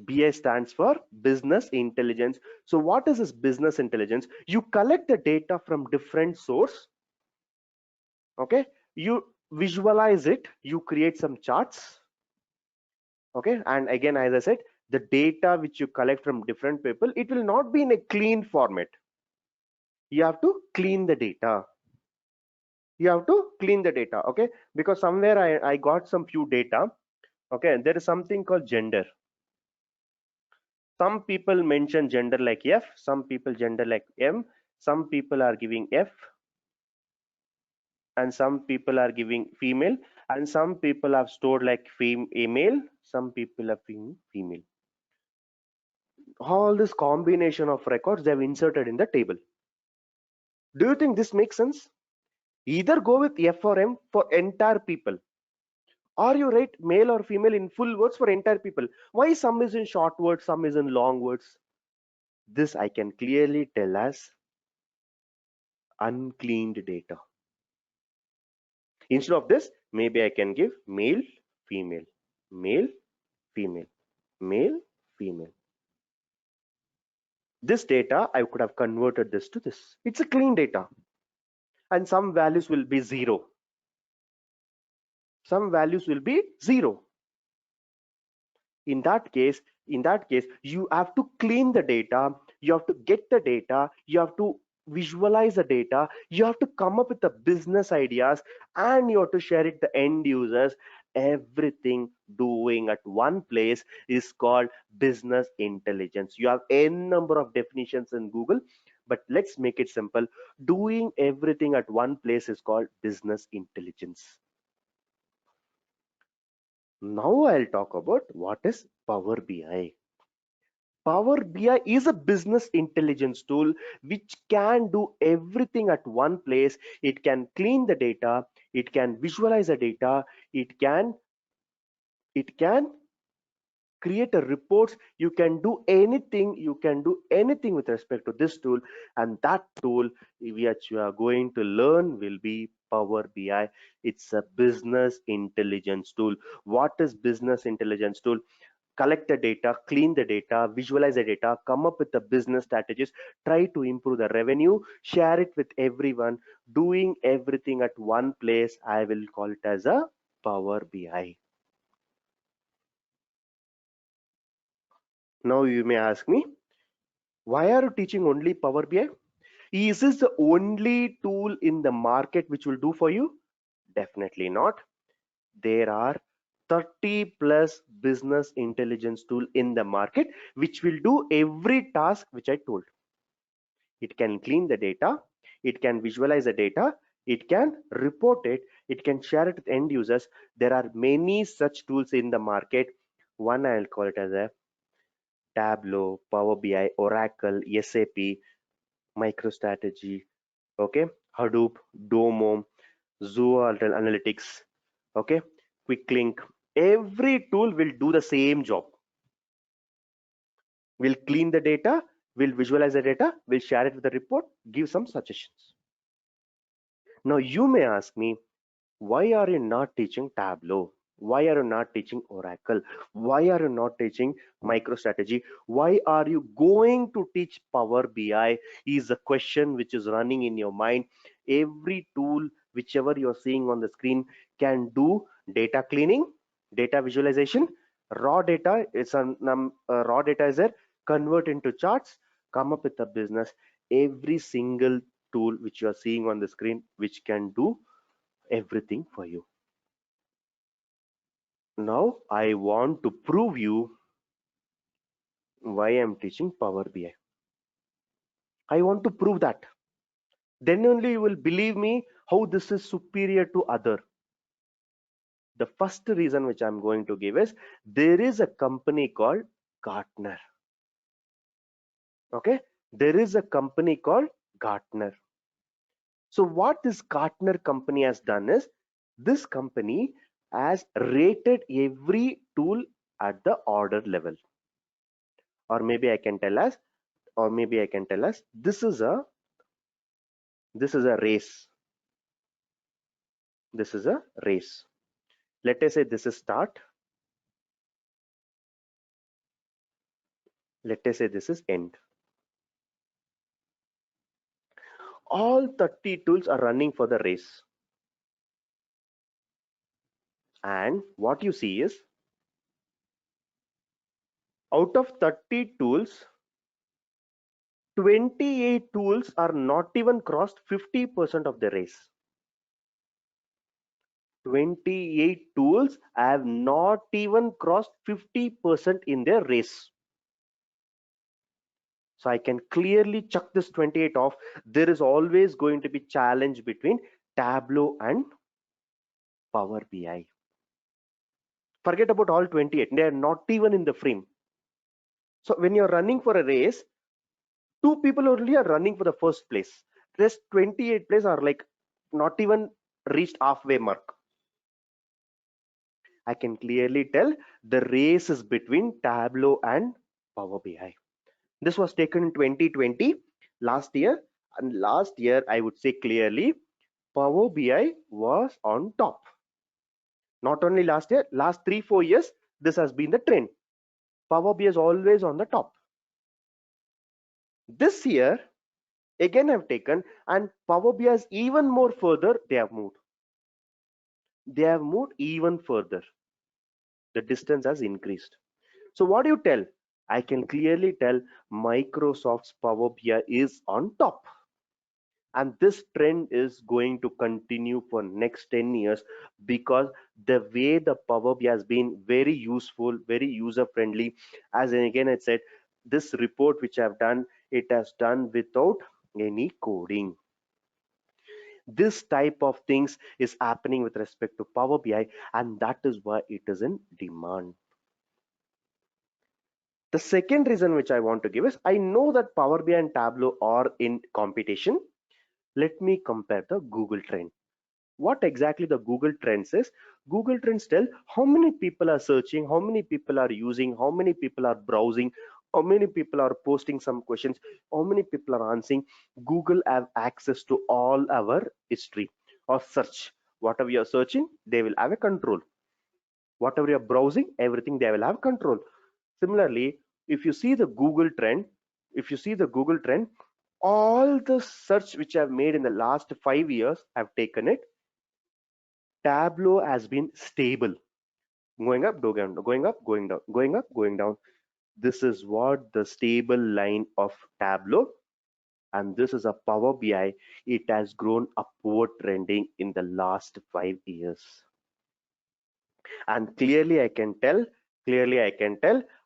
BI stands for business intelligence. So what is this business intelligence? You collect the data from different source, okay? You visualize it, you create some charts, okay? And again, as I said, the data which you collect from different people, it will not be in a clean format. You have to clean the data. You have to clean the data, okay? Because somewhere I got some few data, okay? There is something called gender. Some people mention gender like F, some people gender like M, some people are giving F, and some people are giving female, and some people have stored like female, some people have female. All this combination of records they have inserted in the table. Do you think this makes sense? Either go with F or M for entire people, or you write male or female in full words for entire people. Why some is in short words, some is in long words? This I can clearly tell as uncleaned data. Instead of this, maybe I can give male, female, male, female, male, female. This data, I could have converted this to this. It's a clean data. And some values will be 0. Some values will be 0. In that case, you have to clean the data, you have to get the data, you have to visualize the data, you have to come up with the business ideas, and you have to share it to the end users. Everything doing at one place is called business intelligence. You have n number of definitions in Google, but let's make it simple. Doing everything at one place is called business intelligence. Now I'll talk about what is Power BI. Power BI is a business intelligence tool which can do everything at one place. It can clean the data, it can visualize the data, it can create a reports. You can do anything with respect to this tool, and that tool which you are going to learn will be Power BI. It's a business intelligence tool. What is business intelligence tool? Collect the data, clean the data, visualize the data, come up with the business strategies, try to improve the revenue, share it with everyone, doing everything at one place. I will call it as a Power BI. Now you may ask me, why are you teaching only Power BI? Is this the only tool in the market which will do for you? Definitely not. There are 30 plus business intelligence tool in the market which will do every task which I told. It can clean the data, it can visualize the data, it can report it, it can share it with end users. There are many such tools in the market. One I'll call it as a Tableau, Power BI, Oracle, SAP, MicroStrategy, okay, Hadoop, Domo, Zoo Analytics, okay, QuickLink. Every tool will do the same job. We'll clean the data, we'll visualize the data, we'll share it with the report, give some suggestions. Now you may ask me, why are you not teaching Tableau? Why are you not teaching Oracle? Why are you not teaching MicroStrategy? Why are you going to teach Power BI? Is a question which is running in your mind. Every tool, whichever you're seeing on the screen, can do data cleaning, data visualization, raw data. It's raw data is there. Convert into charts, come up with a business. Every single tool which you are seeing on the screen, which can do everything for you. Now I want to prove you why I'm teaching Power BI. I want to prove that. Then only you will believe me how this is superior to other. The first reason which I'm going to give is there is a company called Gartner. Okay, there is a company called Gartner. So what this Gartner company has done is this company has rated every tool at the order level. Or maybe I can tell us this is a race. This is a race. Let us say this is start, Let us say this is end. All 30 tools are running for the race. And what you see is, out of 30 tools, 28 tools are not even crossed 50% of the race. 28 tools have not even crossed 50% in their race. So I can clearly chuck this 28 off. There is always going to be challenge between Tableau and Power BI. Forget about all 28. They are not even in the frame. So when you're running for a race, 2 people only are running for the first place. Rest 28 places are like not even reached halfway mark. I can clearly tell the race is between Tableau and Power BI. This was taken in 2020, last year, and last year I would say clearly Power BI was on top. Not only last year, last 3-4 years, this has been the trend. Power BI is always on the top. This year, again I've taken, and Power BI is even more further, they have moved. They have moved even further. The distance has increased. So what do you tell? I can clearly tell Microsoft's Power BI is on top. And this trend is going to continue for next 10 years because the way the Power BI has been very useful, very user friendly. As again I said, this report which I've done, it has done without any coding. This type of things is happening with respect to Power BI, and that is why it is in demand. The second reason which I want to give is, I know that Power BI and Tableau are in competition. Let me compare the Google trend. What exactly the Google Trends is? Google Trends tell how many people are searching, how many people are using, how many people are browsing, how many people are posting some questions, how many people are answering. Google have access to all our history or search. Whatever you're searching, they will have a control. Whatever you're browsing, everything they will have control. Similarly, if you see the Google trend, all the search which I've made in the last 5 years, I've taken it. Tableau has been stable, going up, going down, going up, going down, going up, going down. This is what the stable line of Tableau, and this is a Power BI. It has grown upward trending in the last 5 years. And clearly I can tell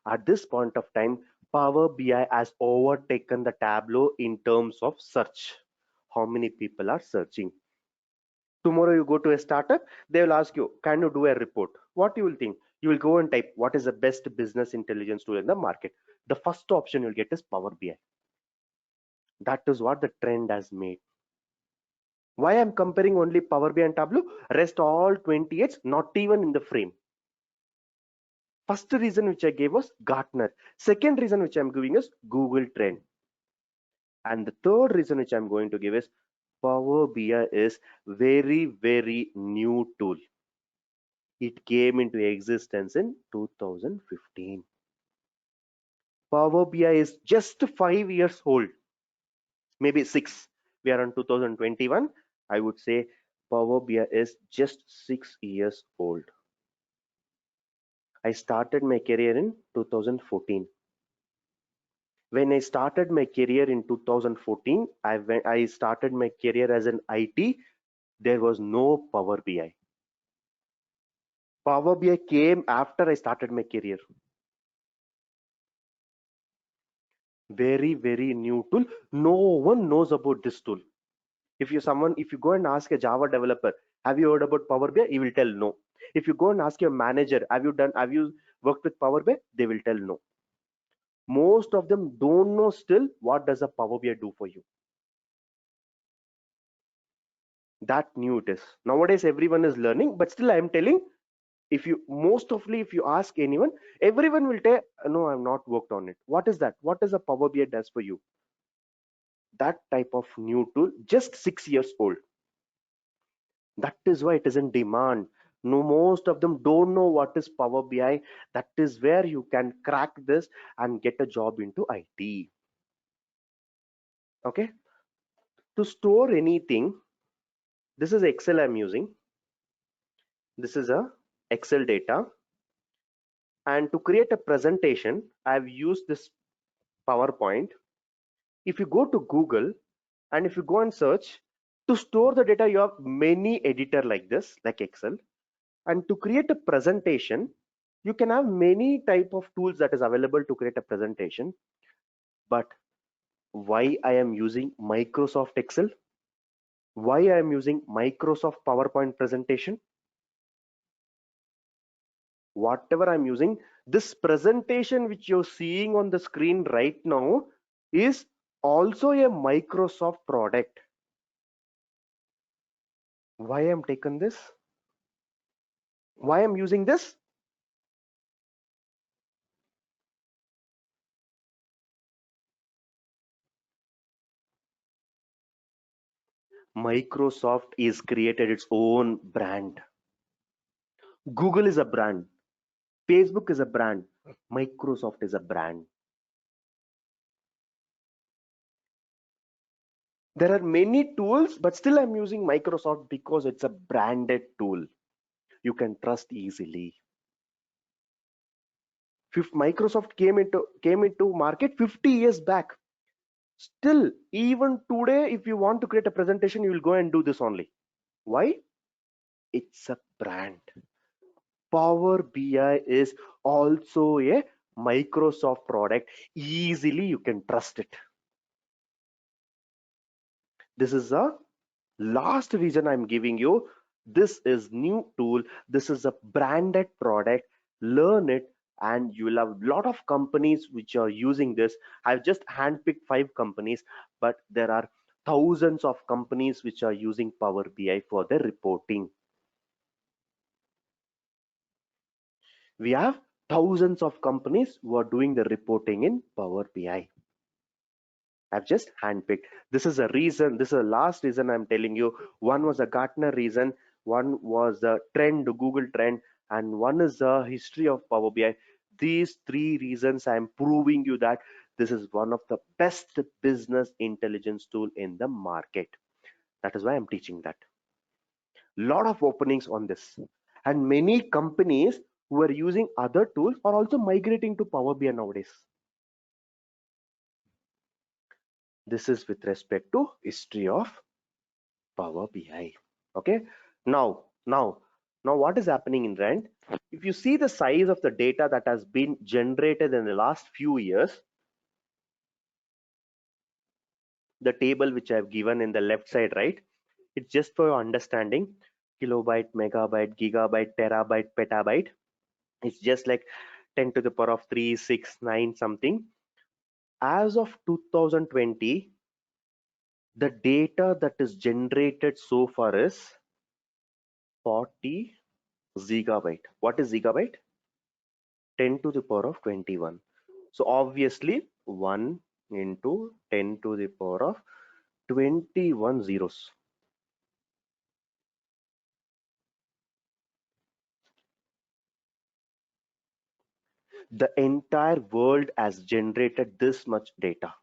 at this point of time, Power BI has overtaken the Tableau in terms of search. How many people are searching? Tomorrow you go to a startup, they will ask you, can you do a report? What you will think? You will go and type, what is the best business intelligence tool in the market? The first option you'll get is Power BI. That is what the trend has made. Why I'm comparing only Power BI and Tableau? Rest all 28s not even in the frame. First reason which I gave was Gartner. Second reason which I'm giving is Google trend. And the third reason which I'm going to give is Power BI is very, very new tool. It came into existence in 2015. Power BI is just 5 years old, maybe 6. We are on 2021. I would say Power BI is just 6 years old. I started my career in 2014. When I started my career in 2014, I started my career as an IT. There was no Power BI. Power BI came after I started my career. Very, very new tool. No one knows about this tool. If you go and ask a Java developer, have you heard about Power BI? He will tell no. If you go and ask your manager, have you worked with Power BI? They will tell no. Most of them don't know still what does a Power BI do for you. That new it is. Nowadays everyone is learning, but still I am telling, if you ask anyone, everyone will tell, no, I've not worked on it. What is that? What does a Power BI does for you? That type of new tool, just 6 years old. That is why it is in demand. No, most of them don't know what is Power BI. That is where you can crack this and get a job into IT. Okay, to store anything, this is Excel I'm using. This is a Excel data, and to create a presentation I've used this PowerPoint. If you go to Google and if you go and search, to store the data you have many editor like this, like Excel, and to create a presentation you can have many type of tools that is available to create a presentation. But why I am using Microsoft Excel, why I am using Microsoft PowerPoint presentation, whatever I'm using, this presentation which you're seeing on the screen right now is also a Microsoft product. Why I'm taken this, why I'm using this? Microsoft is created its own brand. Google is a brand, Facebook is a brand, Microsoft is a brand. There are many tools, but still I'm using Microsoft because it's a branded tool. You can trust easily. If Microsoft came into market 50 years back, still even today, if you want to create a presentation, you will go and do this only. Why? It's a brand. Power BI is also a Microsoft product. Easily you can trust it. This is a last reason I'm giving you. This is new tool. This is a branded product. Learn it and you will have a lot of companies which are using this. I've just handpicked 5 companies, but there are thousands of companies which are using Power BI for their reporting. We have thousands of companies who are doing the reporting in Power BI. I've just handpicked. This is a reason. This is the last reason I'm telling you. One was a Gartner reason, one was the trend, the Google trend, and one is the history of Power BI. These 3 reasons I'm proving you that this is one of the best business intelligence tool in the market. That is why I'm teaching that. Lot of openings on this, and many companies who are using other tools are also migrating to Power BI nowadays. This is with respect to history of Power BI. Okay, now what is happening in Rand? If you see the size of the data that has been generated in the last few years, the table which I have given in the left side, right, it's just for your understanding. Kilobyte, megabyte, gigabyte, terabyte, petabyte, it's just like 10 to the power of 3, 6, 9 something. As of 2020, the data that is generated so far is 40 gigabyte. What is gigabyte? 10 to the power of 21. So obviously 1 into 10 to the power of 21 zeros. The entire world has generated this much data.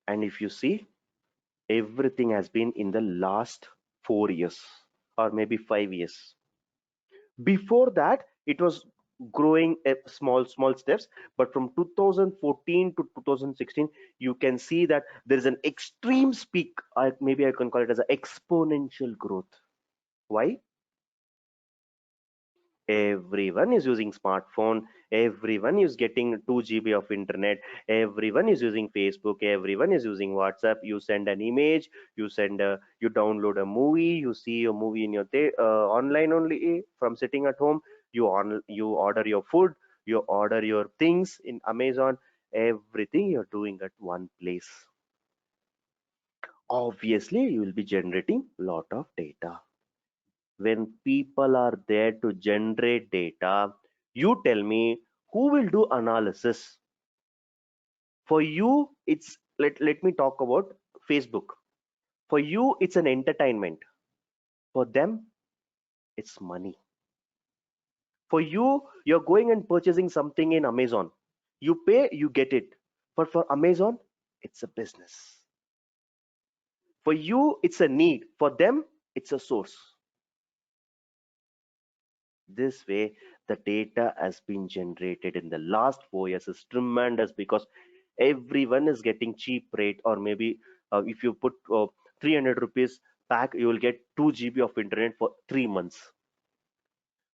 And if you see, everything has been in the last 4 years or maybe 5 years. Before that, it was growing at small steps, but from 2014 to 2016, you can see that there is an extreme peak. Maybe I can call it as an exponential growth. Why? Everyone is using smartphone, everyone is getting 2 GB of internet, everyone is using Facebook, everyone is using WhatsApp. You send an image, you download a movie, you see a movie in your online only from sitting at home. You order your food, you order your things in Amazon. Everything you're doing at one place. Obviously you will be generating lot of data. When people are there to generate data, you tell me who will do analysis? For you, it's let me talk about Facebook. For you, it's an entertainment. For them, it's money. For you, you're going and purchasing something in Amazon. You pay, you get it. But for Amazon, it's a business. For you, it's a need. For them, it's a source. This way, the data has been generated in the last 4 years is tremendous because everyone is getting cheap rate, or maybe if you put 300 rupees pack, you will get 2 GB of internet for 3 months.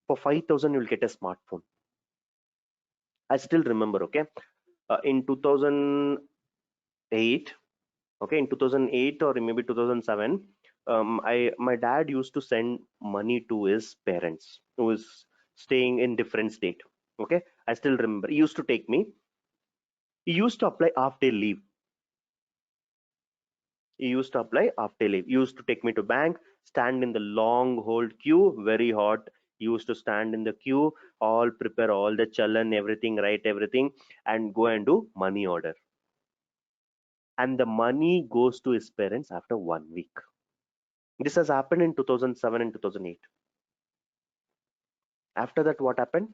For 5,000, you will get a smartphone. I still remember, okay, in 2008, okay, in 2008 or maybe 2007, my dad used to send money to his parents who was staying in different state. Okay, I still remember. He used to take me. He used to apply half day leave. He used to apply half day leave. He used to take me to bank, stand in the long hold queue, very hot. He used to stand in the queue, all prepare all the challan, everything, write everything, and go and do money order. And the money goes to his parents after 1 week. This has happened in 2007 and 2008. After that, what happened?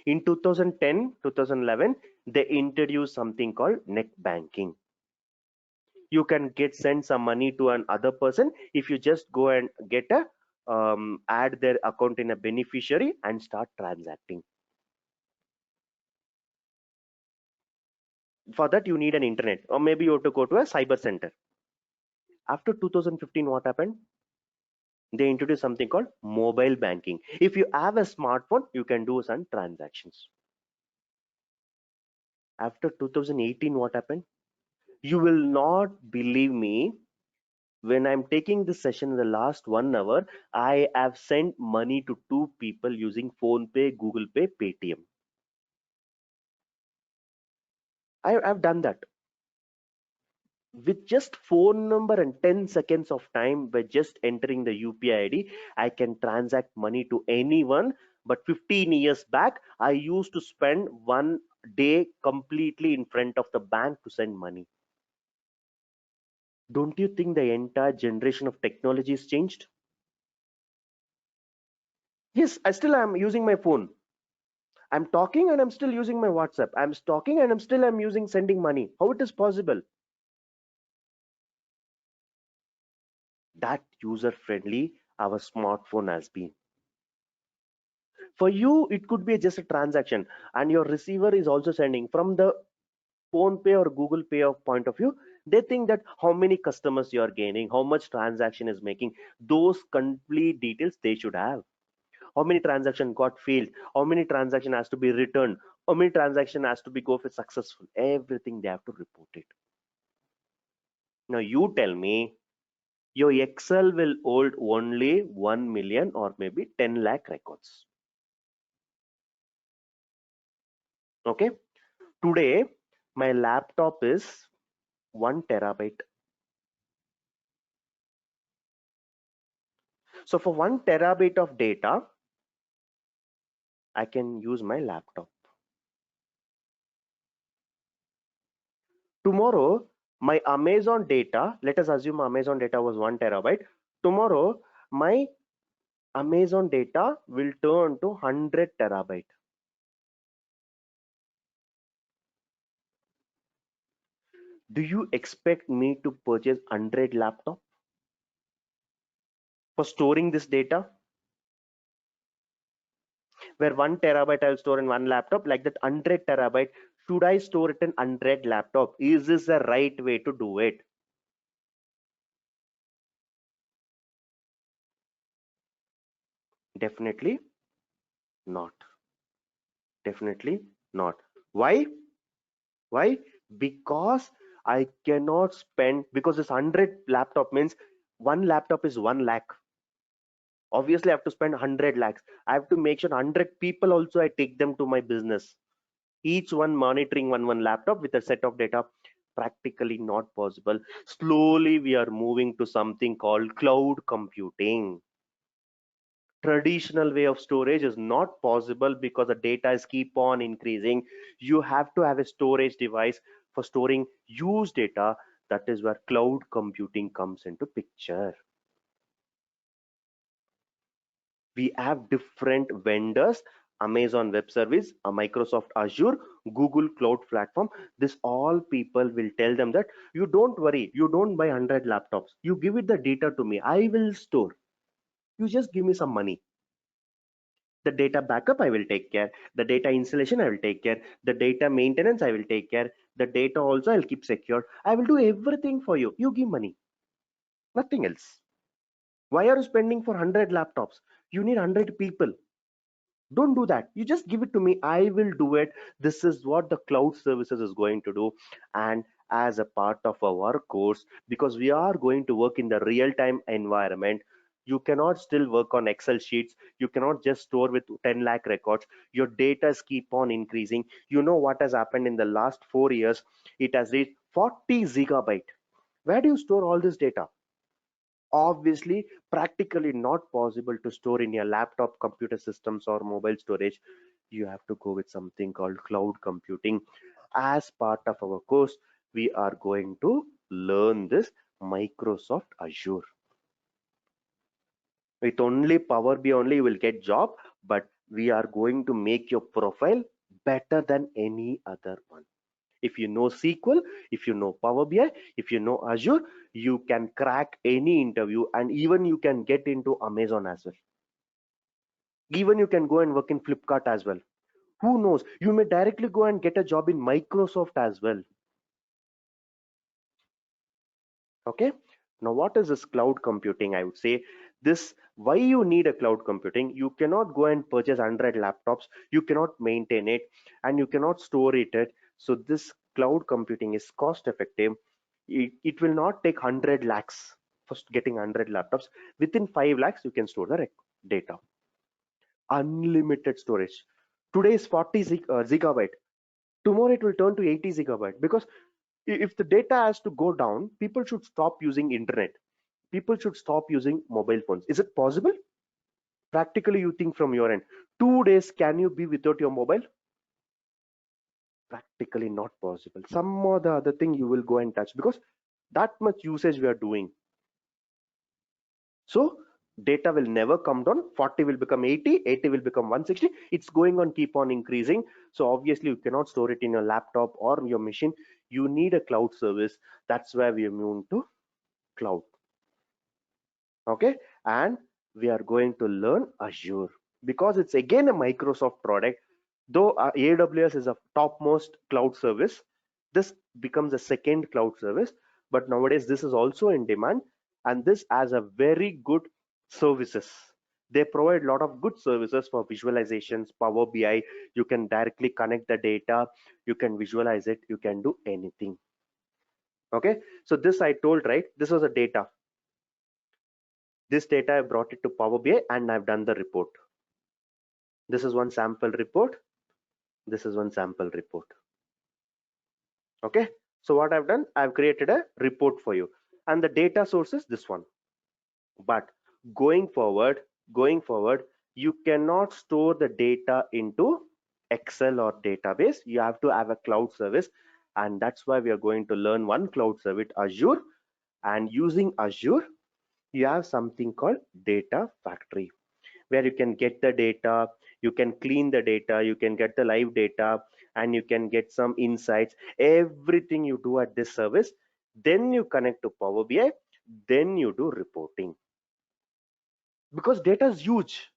In 2010, 2011, they introduced something called net banking. You can send some money to another person if you just go and get a add their account in a beneficiary and start transacting. For that, you need an internet, or maybe you have to go to a cyber center. After 2015, what happened? They introduced something called mobile banking. If you have a smartphone, you can do some transactions. After 2018, what happened? You will not believe me. When I'm taking this session in the last 1 hour, I have sent money to 2 people using PhonePe, Google Pay, Paytm. I've done that. With just phone number and 10 seconds of time, by just entering the UPI ID, I can transact money to anyone. But 15 years back, I used to spend 1 day completely in front of the bank to send money. Don't you think the entire generation of technology has changed? Yes, I still am using my phone. I'm talking and I'm still using my WhatsApp. I'm talking and I'm using sending money. How it is possible? That user friendly our smartphone has been. For you, it could be just a transaction, and your receiver is also sending from the PhonePe or Google Pay of point of view. They think that how many customers you are gaining, how much transaction is making, those complete details they should have. How many transaction got failed, how many transaction has to be returned, how many transaction has to be go for successful, everything they have to report it. Now you tell me, your Excel will hold only 1 million or maybe 10 lakh records. Okay, today my laptop is 1 terabyte. So for 1 terabyte of data, I can use my laptop. Tomorrow, my Amazon data, let us assume Amazon data was 1 terabyte. Tomorrow, my Amazon data will turn to 100 terabyte. Do you expect me to purchase 100 laptop for storing this data? Where 1 terabyte I'll store in one laptop, like that 100 terabyte, should I store it in 100 laptop? Is this the right way to do it? Definitely not. Definitely not. Why? Why? Because I cannot spend, because this 100 laptop means one laptop is 1 lakh. Obviously, I have to spend 100 lakhs. I have to make sure 100 people also I take them to my business. Each one monitoring one laptop with a set of data. Practically not possible. Slowly, we are moving to something called cloud computing. Traditional way of storage is not possible because the data is keep on increasing. You have to have a storage device for storing used data. That is where cloud computing comes into picture. We have different vendors: Amazon Web Service, Microsoft Azure, Google Cloud Platform. This all people will tell them that you don't worry, you don't buy 100 laptops, you give it the data to me, I will store. You just give me some money. The data backup I will take care, the data installation I will take care, the data maintenance I will take care, the data also I'll keep secure. I will do everything for you. You give money, nothing else. Why are you spending for 100 laptops? You need 100 people. Don't do that. You just give it to me, I will do it. This is what the cloud services is going to do. And as a part of our course, because we are going to work in the real-time environment, you cannot still work on Excel sheets. You cannot just store with 10 lakh records. Your data keep on increasing. You know what has happened in the last 4 years? It has reached 40 gigabyte. Where do you store all this data? Obviously practically not possible to store in your laptop computer systems or mobile storage. You have to go with something called cloud computing. As part of our course, we are going to learn this Microsoft Azure. With only Power BI only you will get job, but we are going to make your profile better than any other one. If you know SQL, if you know Power BI, if you know Azure, you can crack any interview, and even you can get into Amazon as well. Even you can go and work in Flipkart as well. Who knows? You may directly go and get a job in Microsoft as well. Okay. Now, what is this cloud computing? I would say this, why you need a cloud computing. You cannot go and purchase 100 laptops. You cannot maintain it, and you cannot store it. So this cloud computing is cost effective. It will not take 100 lakhs for getting 100 laptops. Within 5 lakhs, you can store the data. Unlimited storage. Today is 40 gigabyte. Tomorrow it will turn to 80 gigabyte, because if the data has to go down, people should stop using internet. People should stop using mobile phones. Is it possible? Practically, you think from your end, 2 days can you be without your mobile? Practically not possible. Some or the other thing you will go and touch, because that much usage we are doing. So data will never come down. 40 will become 80, 80 will become 160. It's going on, keep on increasing. So obviously you cannot store it in your laptop or your machine. You need a cloud service. That's why we are moving to cloud. Okay, and we are going to learn Azure, because it's again a Microsoft product. Though AWS is a topmost cloud service, this becomes a second cloud service, but nowadays this is also in demand, and this has a very good services. They provide a lot of good services for visualizations, Power BI. You can directly connect the data, you can visualize it, you can do anything. Okay, so this I told, right? This was a data. This data I brought it to Power BI and I've done the report. This is one sample report. This is one sample report. Okay, so what I've done, I've created a report for you, and the data source is this one. But going forward, you cannot store the data into Excel or database. You have to have a cloud service, and that's why we are going to learn one cloud service, Azure. And using Azure, you have something called Data Factory, where you can get the data, you can clean the data, you can get the live data, and you can get some insights. Everything you do at this service, then you connect to Power BI, then you do reporting. Because data is huge,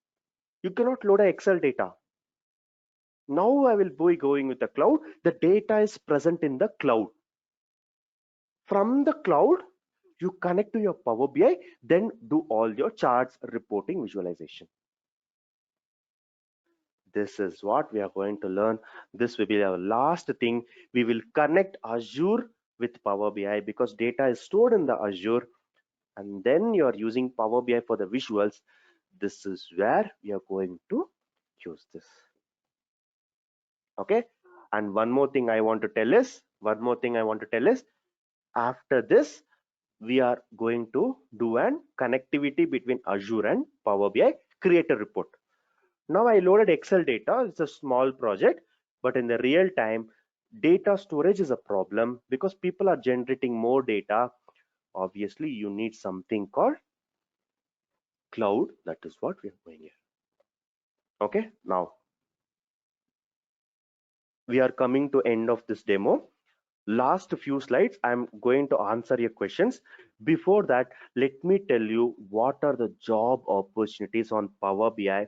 you cannot load a Excel data. Now I will be going with the cloud. The data is present in the cloud. From the cloud, you connect to your Power BI, then do all your charts, reporting, visualization. This is what we are going to learn. This will be our last thing. We will connect Azure with Power BI, because data is stored in the Azure, and then you are using Power BI for the visuals. This is where we are going to use this. Okay, and one more thing I want to tell is, after this we are going to do an connectivity between Azure and Power BI, create a report. Now I loaded Excel data. It's a small project, but in the real time, Data storage is a problem because people are generating more data. Obviously, you need something called cloud. That is what we are going here. Okay, now we are coming to end of this demo. Last few slides, I'm going to answer your questions. Before that, let me tell you what are the job opportunities on Power BI.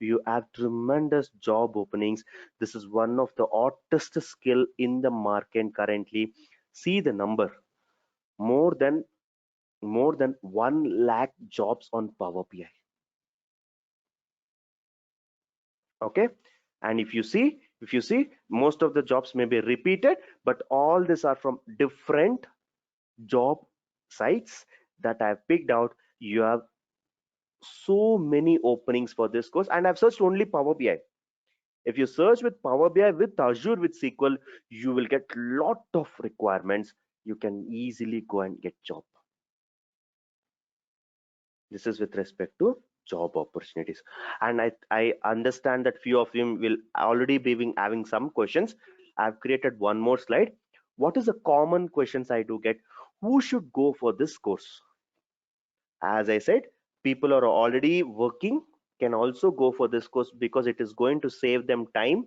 You have tremendous job openings. This is one of the hottest skill in the market currently. See the number, more than 1 lakh jobs on Power BI. Okay, and if you see most of the jobs may be repeated, but all these are from different job sites that I've picked out. You have so many openings for this course, and I've searched only Power BI. If you search with Power BI with Azure with SQL, you will get lot of requirements. You can easily go and get job. This is with respect to job opportunities, and I understand that few of you will already be having some questions. I've created one more slide. What is the common questions I do get? Who should go for this course? As I said, people are already working can also go for this course because it is going to save them time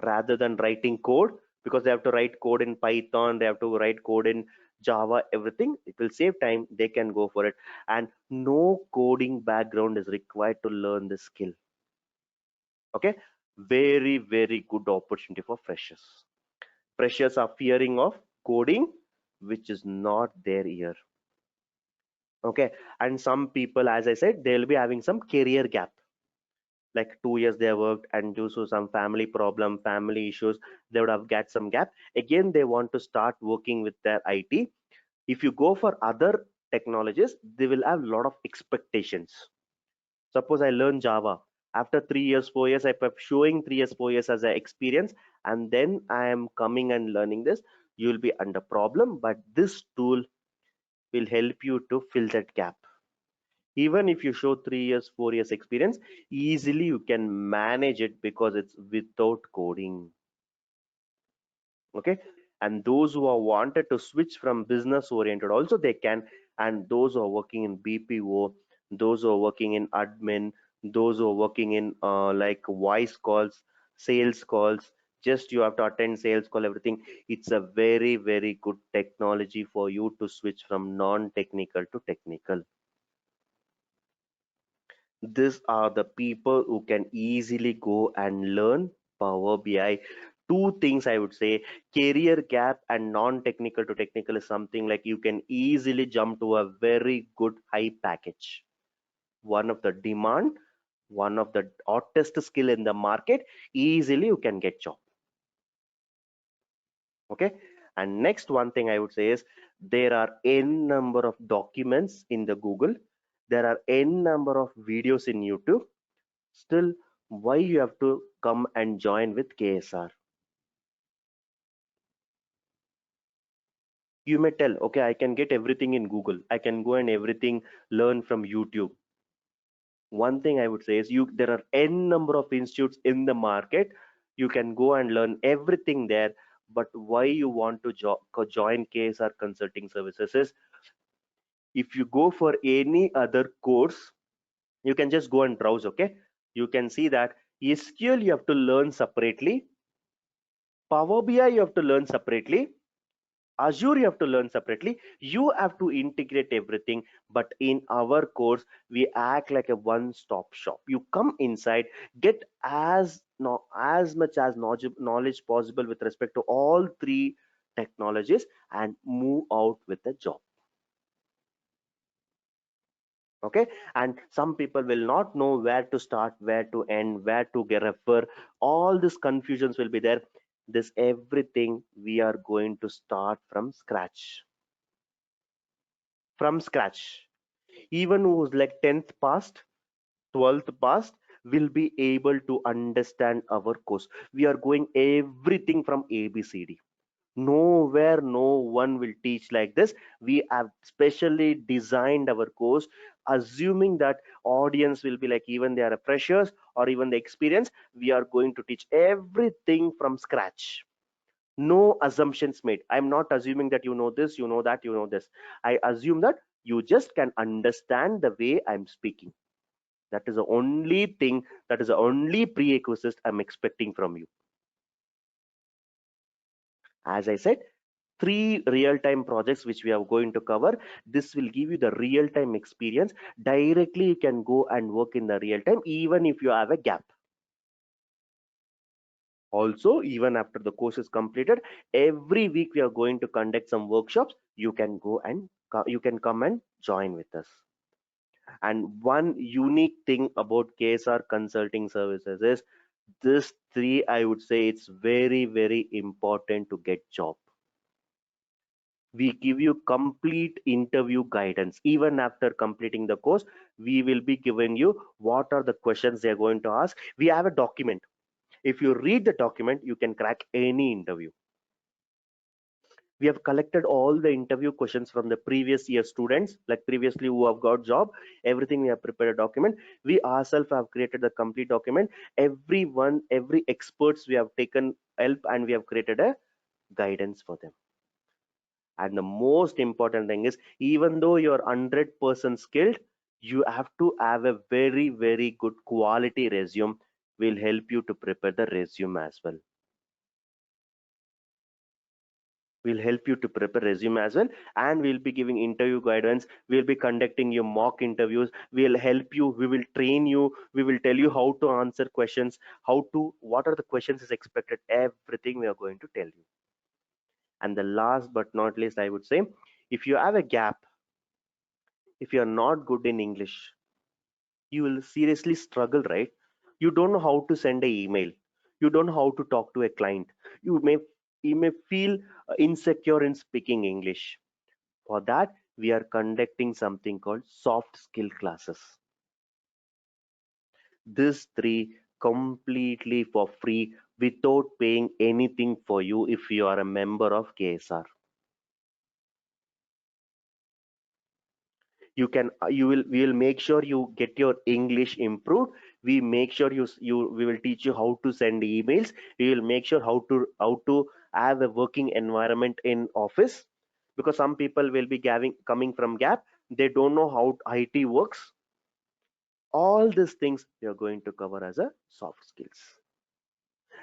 rather than writing code, because they have to write code in Python, they have to write code in Java, everything. It will save time. They can go for it, and no coding background is required to learn this skill. Okay, very, very good opportunity for freshers. Freshers are fearing of coding, which is not there here. Okay, and some people, as I said, they'll be having some career gap, like 2 years they worked, and due to some family problem, family issues, they would have got some gap. Again, they want to start working with their IT. If you go for other technologies, they will have a lot of expectations. Suppose I learn Java, after 3 years 4 years I'm showing 3 years 4 years as an experience, and then I am coming and learning this, you will be under problem. But this tool will help you to fill that gap. Even if you show 3 years 4 years experience, easily you can manage it because it's without coding. Okay, and those who are wanted to switch from business oriented also they can, and those who are working in BPO, those who are working in admin, those who are working in like voice calls, sales calls, just you have to attend sales call, everything. It's a very, very good technology for you to switch from non-technical to technical. These are the people who can easily go and learn Power BI. Two things I would say: career gap and non-technical to technical is something like you can easily jump to a very good high package. One of the demand, one of the hottest skill in the market, easily you can get job. Okay, and next one thing I would say is there are n number of documents in the Google, there are n number of videos in YouTube. Still, why you have to come and join with KSR? You may tell, okay, I can get everything in Google, I can go and everything learn from YouTube. One thing I would say is there are n number of institutes in the market, you can go and learn everything there. But why you want to join KSR Consulting Services is, if you go for any other course, you can just go and browse. Okay, you can see that SQL you have to learn separately, Power BI you have to learn separately, Azure you have to learn separately. You have to integrate everything. But in our course, we act like a one-stop shop. You come inside, get as much as knowledge possible with respect to all three technologies, and move out with a job. Okay, and some people will not know where to start, where to end, where to get refer. All these confusions will be there. This everything we are going to start from scratch. Even who's like 10th passed, 12th passed will be able to understand our course. We are going everything from ABCD. Nowhere no one will teach like this. We have specially designed our course assuming that audience will be like, even they are freshers or even the experience, we are going to teach everything from scratch. No assumptions made. I'm not assuming that you know this, you know that, you know this. I assume that you just can understand the way I'm speaking. That is the only thing, that is the only prerequisite I'm expecting from you. As I said, 3 real-time projects which we are going to cover. This will give you the real-time experience. Directly you can go and work in the real time even if you have a gap. Also, even after the course is completed, every week we are going to conduct some workshops. You can go and you can come and join with us. And one unique thing about KSR Consulting Services is this 3, I would say it's very, very important to get job. We give you complete interview guidance. Even after completing the course, we will be giving you what are the questions they're going to ask. We have a document. If you read the document, you can crack any interview. We have collected all the interview questions from the previous year students, like previously who have got job. Everything we have prepared a document. We ourselves have created the complete document. Every experts we have taken help and we have created a guidance for them. And the most important thing is, even though you're 100% skilled, you have to have a very, very good quality resume. Will help you to prepare the resume as well. We'll help you to prepare resume as well, and we'll be giving interview guidance. We'll be conducting your mock interviews. We'll help you. We will train you. We will tell you how to answer questions, what are the questions is expected. Everything we are going to tell you. And the last but not least, I would say, if you have a gap, if you're not good in English, you will seriously struggle, right? You don't know how to send an email. You don't know how to talk to a client. You may feel insecure in speaking English. For that, we are conducting something called soft skill classes. These 3 completely for free without paying anything for you if you are a member of KSR. We will make sure you get your English improved. We make sure we will teach you how to send emails. We will make sure how to have a working environment in office, because some people will be coming from gap. They don't know how IT works. All these things we are going to cover as a soft skills.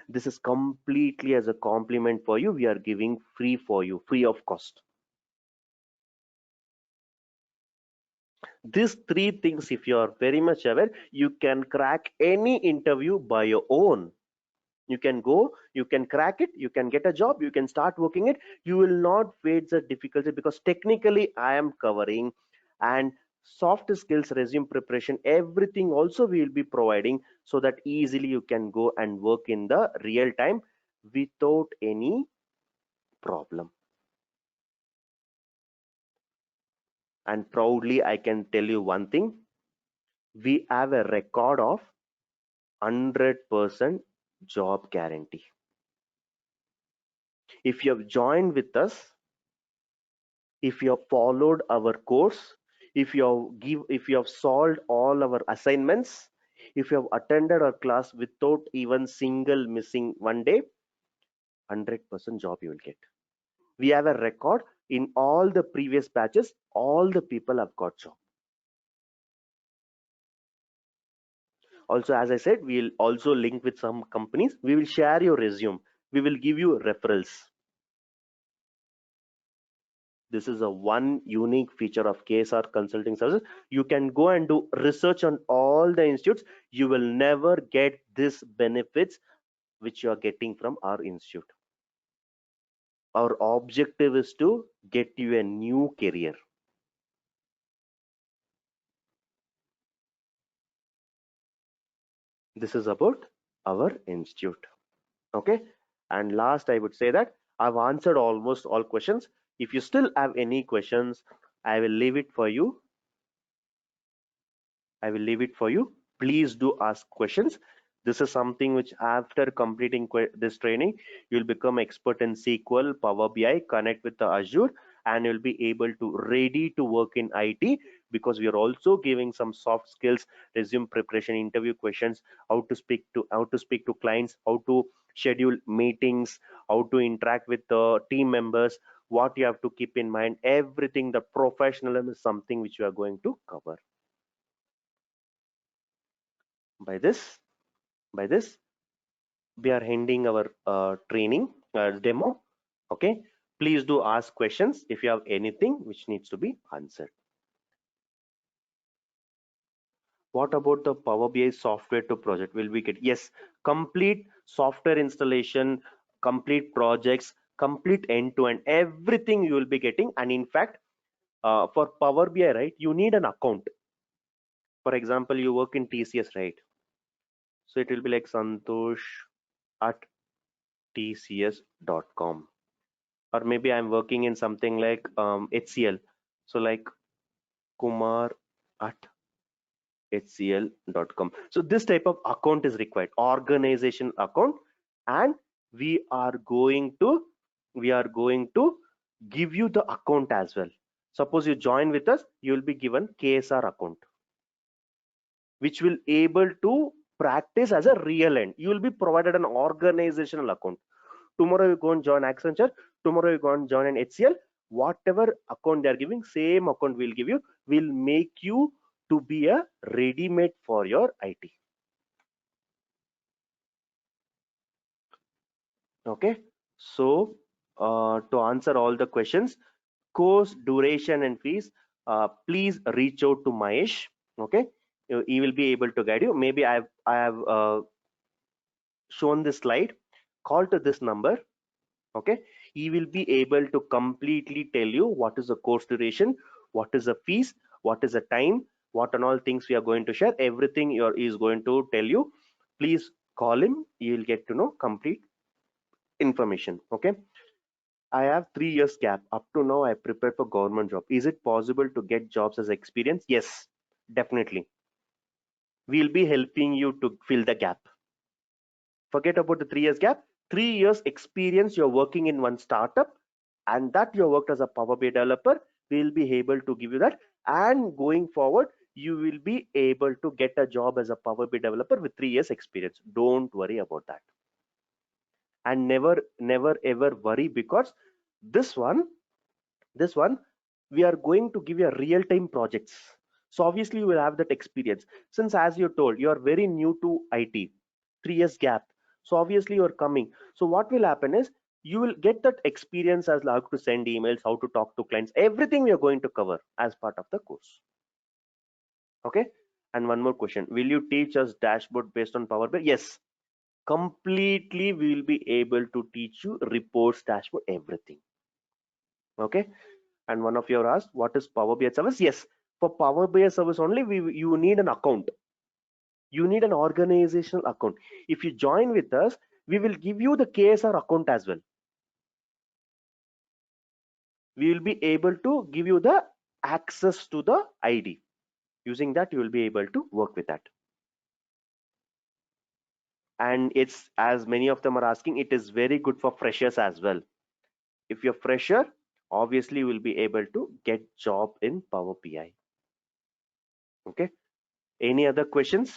This is completely as a compliment for you. We are giving free for you, free of cost. These 3 things, if you are very much aware, you can crack any interview by your own. You can go, you can crack it, you can get a job, you can start working it. You will not face the difficulty, because technically I am covering, and soft skills, resume preparation, everything also we will be providing, so that easily you can go and work in the real time without any problem. And proudly I can tell you one thing, we have a record of 100% job guarantee. If you have joined with us, if you have followed our course, if you have solved all our assignments, if you have attended our class without even single missing one day, 100% job you will get. We have a record in all the previous batches. All the people have got job. Also, as I said, we'll also link with some companies. We will share your resume. We will give you referrals. This is a one unique feature of KSR Consulting Services. You can go and do research on all the institutes. You will never get this benefits which you are getting from our institute. Our objective is to get you a new career. This is about our institute. Okay. And last, I would say that I've answered almost all questions. If you still have any questions, I will leave it for you. Please do ask questions. This is something which after completing this training, you'll become expert in SQL, Power BI, connect with the Azure, and you'll be able to ready to work in IT, because we are also giving some soft skills, resume preparation, interview questions, how to speak to clients, how to schedule meetings, how to interact with the team members, what you have to keep in mind, everything. The professionalism is something which you are going to cover. By this, we are ending our training demo. Okay, please do ask questions if you have anything which needs to be answered. What about the Power BI software to project? Will we get? Yes, complete software installation, complete projects, complete end-to-end, everything you will be getting. And in fact, for Power BI, right, you need an account. For example, you work in TCS, right? So it will be like Santosh at tcs.com, or maybe I'm working in something like HCL, so like Kumar at hcl.com. So this type of account is required, organization account, and we are going to give you the account as well. Suppose you join with us, you will be given KSR account, which will able to practice as a real end. You will be provided an organizational account. Tomorrow you go and join Accenture, tomorrow you go and join an HCL, whatever account they are giving, same account we'll give you, will make you to be a ready-made for your IT. Okay, so to answer all the questions, course duration and fees, please reach out to Mahesh. Okay, he will be able to guide you. Maybe I have shown this slide. Call to this number. Okay, he will be able to completely tell you what is the course duration, what is the fees, what is the time, what and all things we are going to share. Everything is going to tell you. Please call him, you will get to know complete information. Okay, I have 3 years gap. Up to now I prepared for government job. Is it possible to get jobs as experience? Yes, definitely. We'll be helping you to fill the gap. Forget about the 3 years gap. 3 years experience, you're working in one startup, and that you worked as a Power BI developer, we'll be able to give you that. And going forward, you will be able to get a job as a Power BI developer with 3 years experience. Don't worry about that. And never ever worry, because this one we are going to give you a real-time projects. So obviously you will have that experience. Since, as you told, you are very new to IT, 3 years gap, so obviously you're coming. So what will happen is you will get that experience as how to send emails, how to talk to clients, everything we are going to cover as part of the course. Okay, and one more question, will you teach us dashboard based on Power BI? Yes, completely. We will be able to teach you reports, dashboard, everything. Okay, and one of you asked what is Power BI service? Yes, for Power BI service only, you need an account. You need an organizational account. If you join with us, we will give you the KSR account as well. We will be able to give you the access to the ID. Using that, you will be able to work with that. And it's, as many of them are asking, it is very good for freshers as well. If you're fresher, obviously you will be able to get job in Power BI. Okay, any other questions?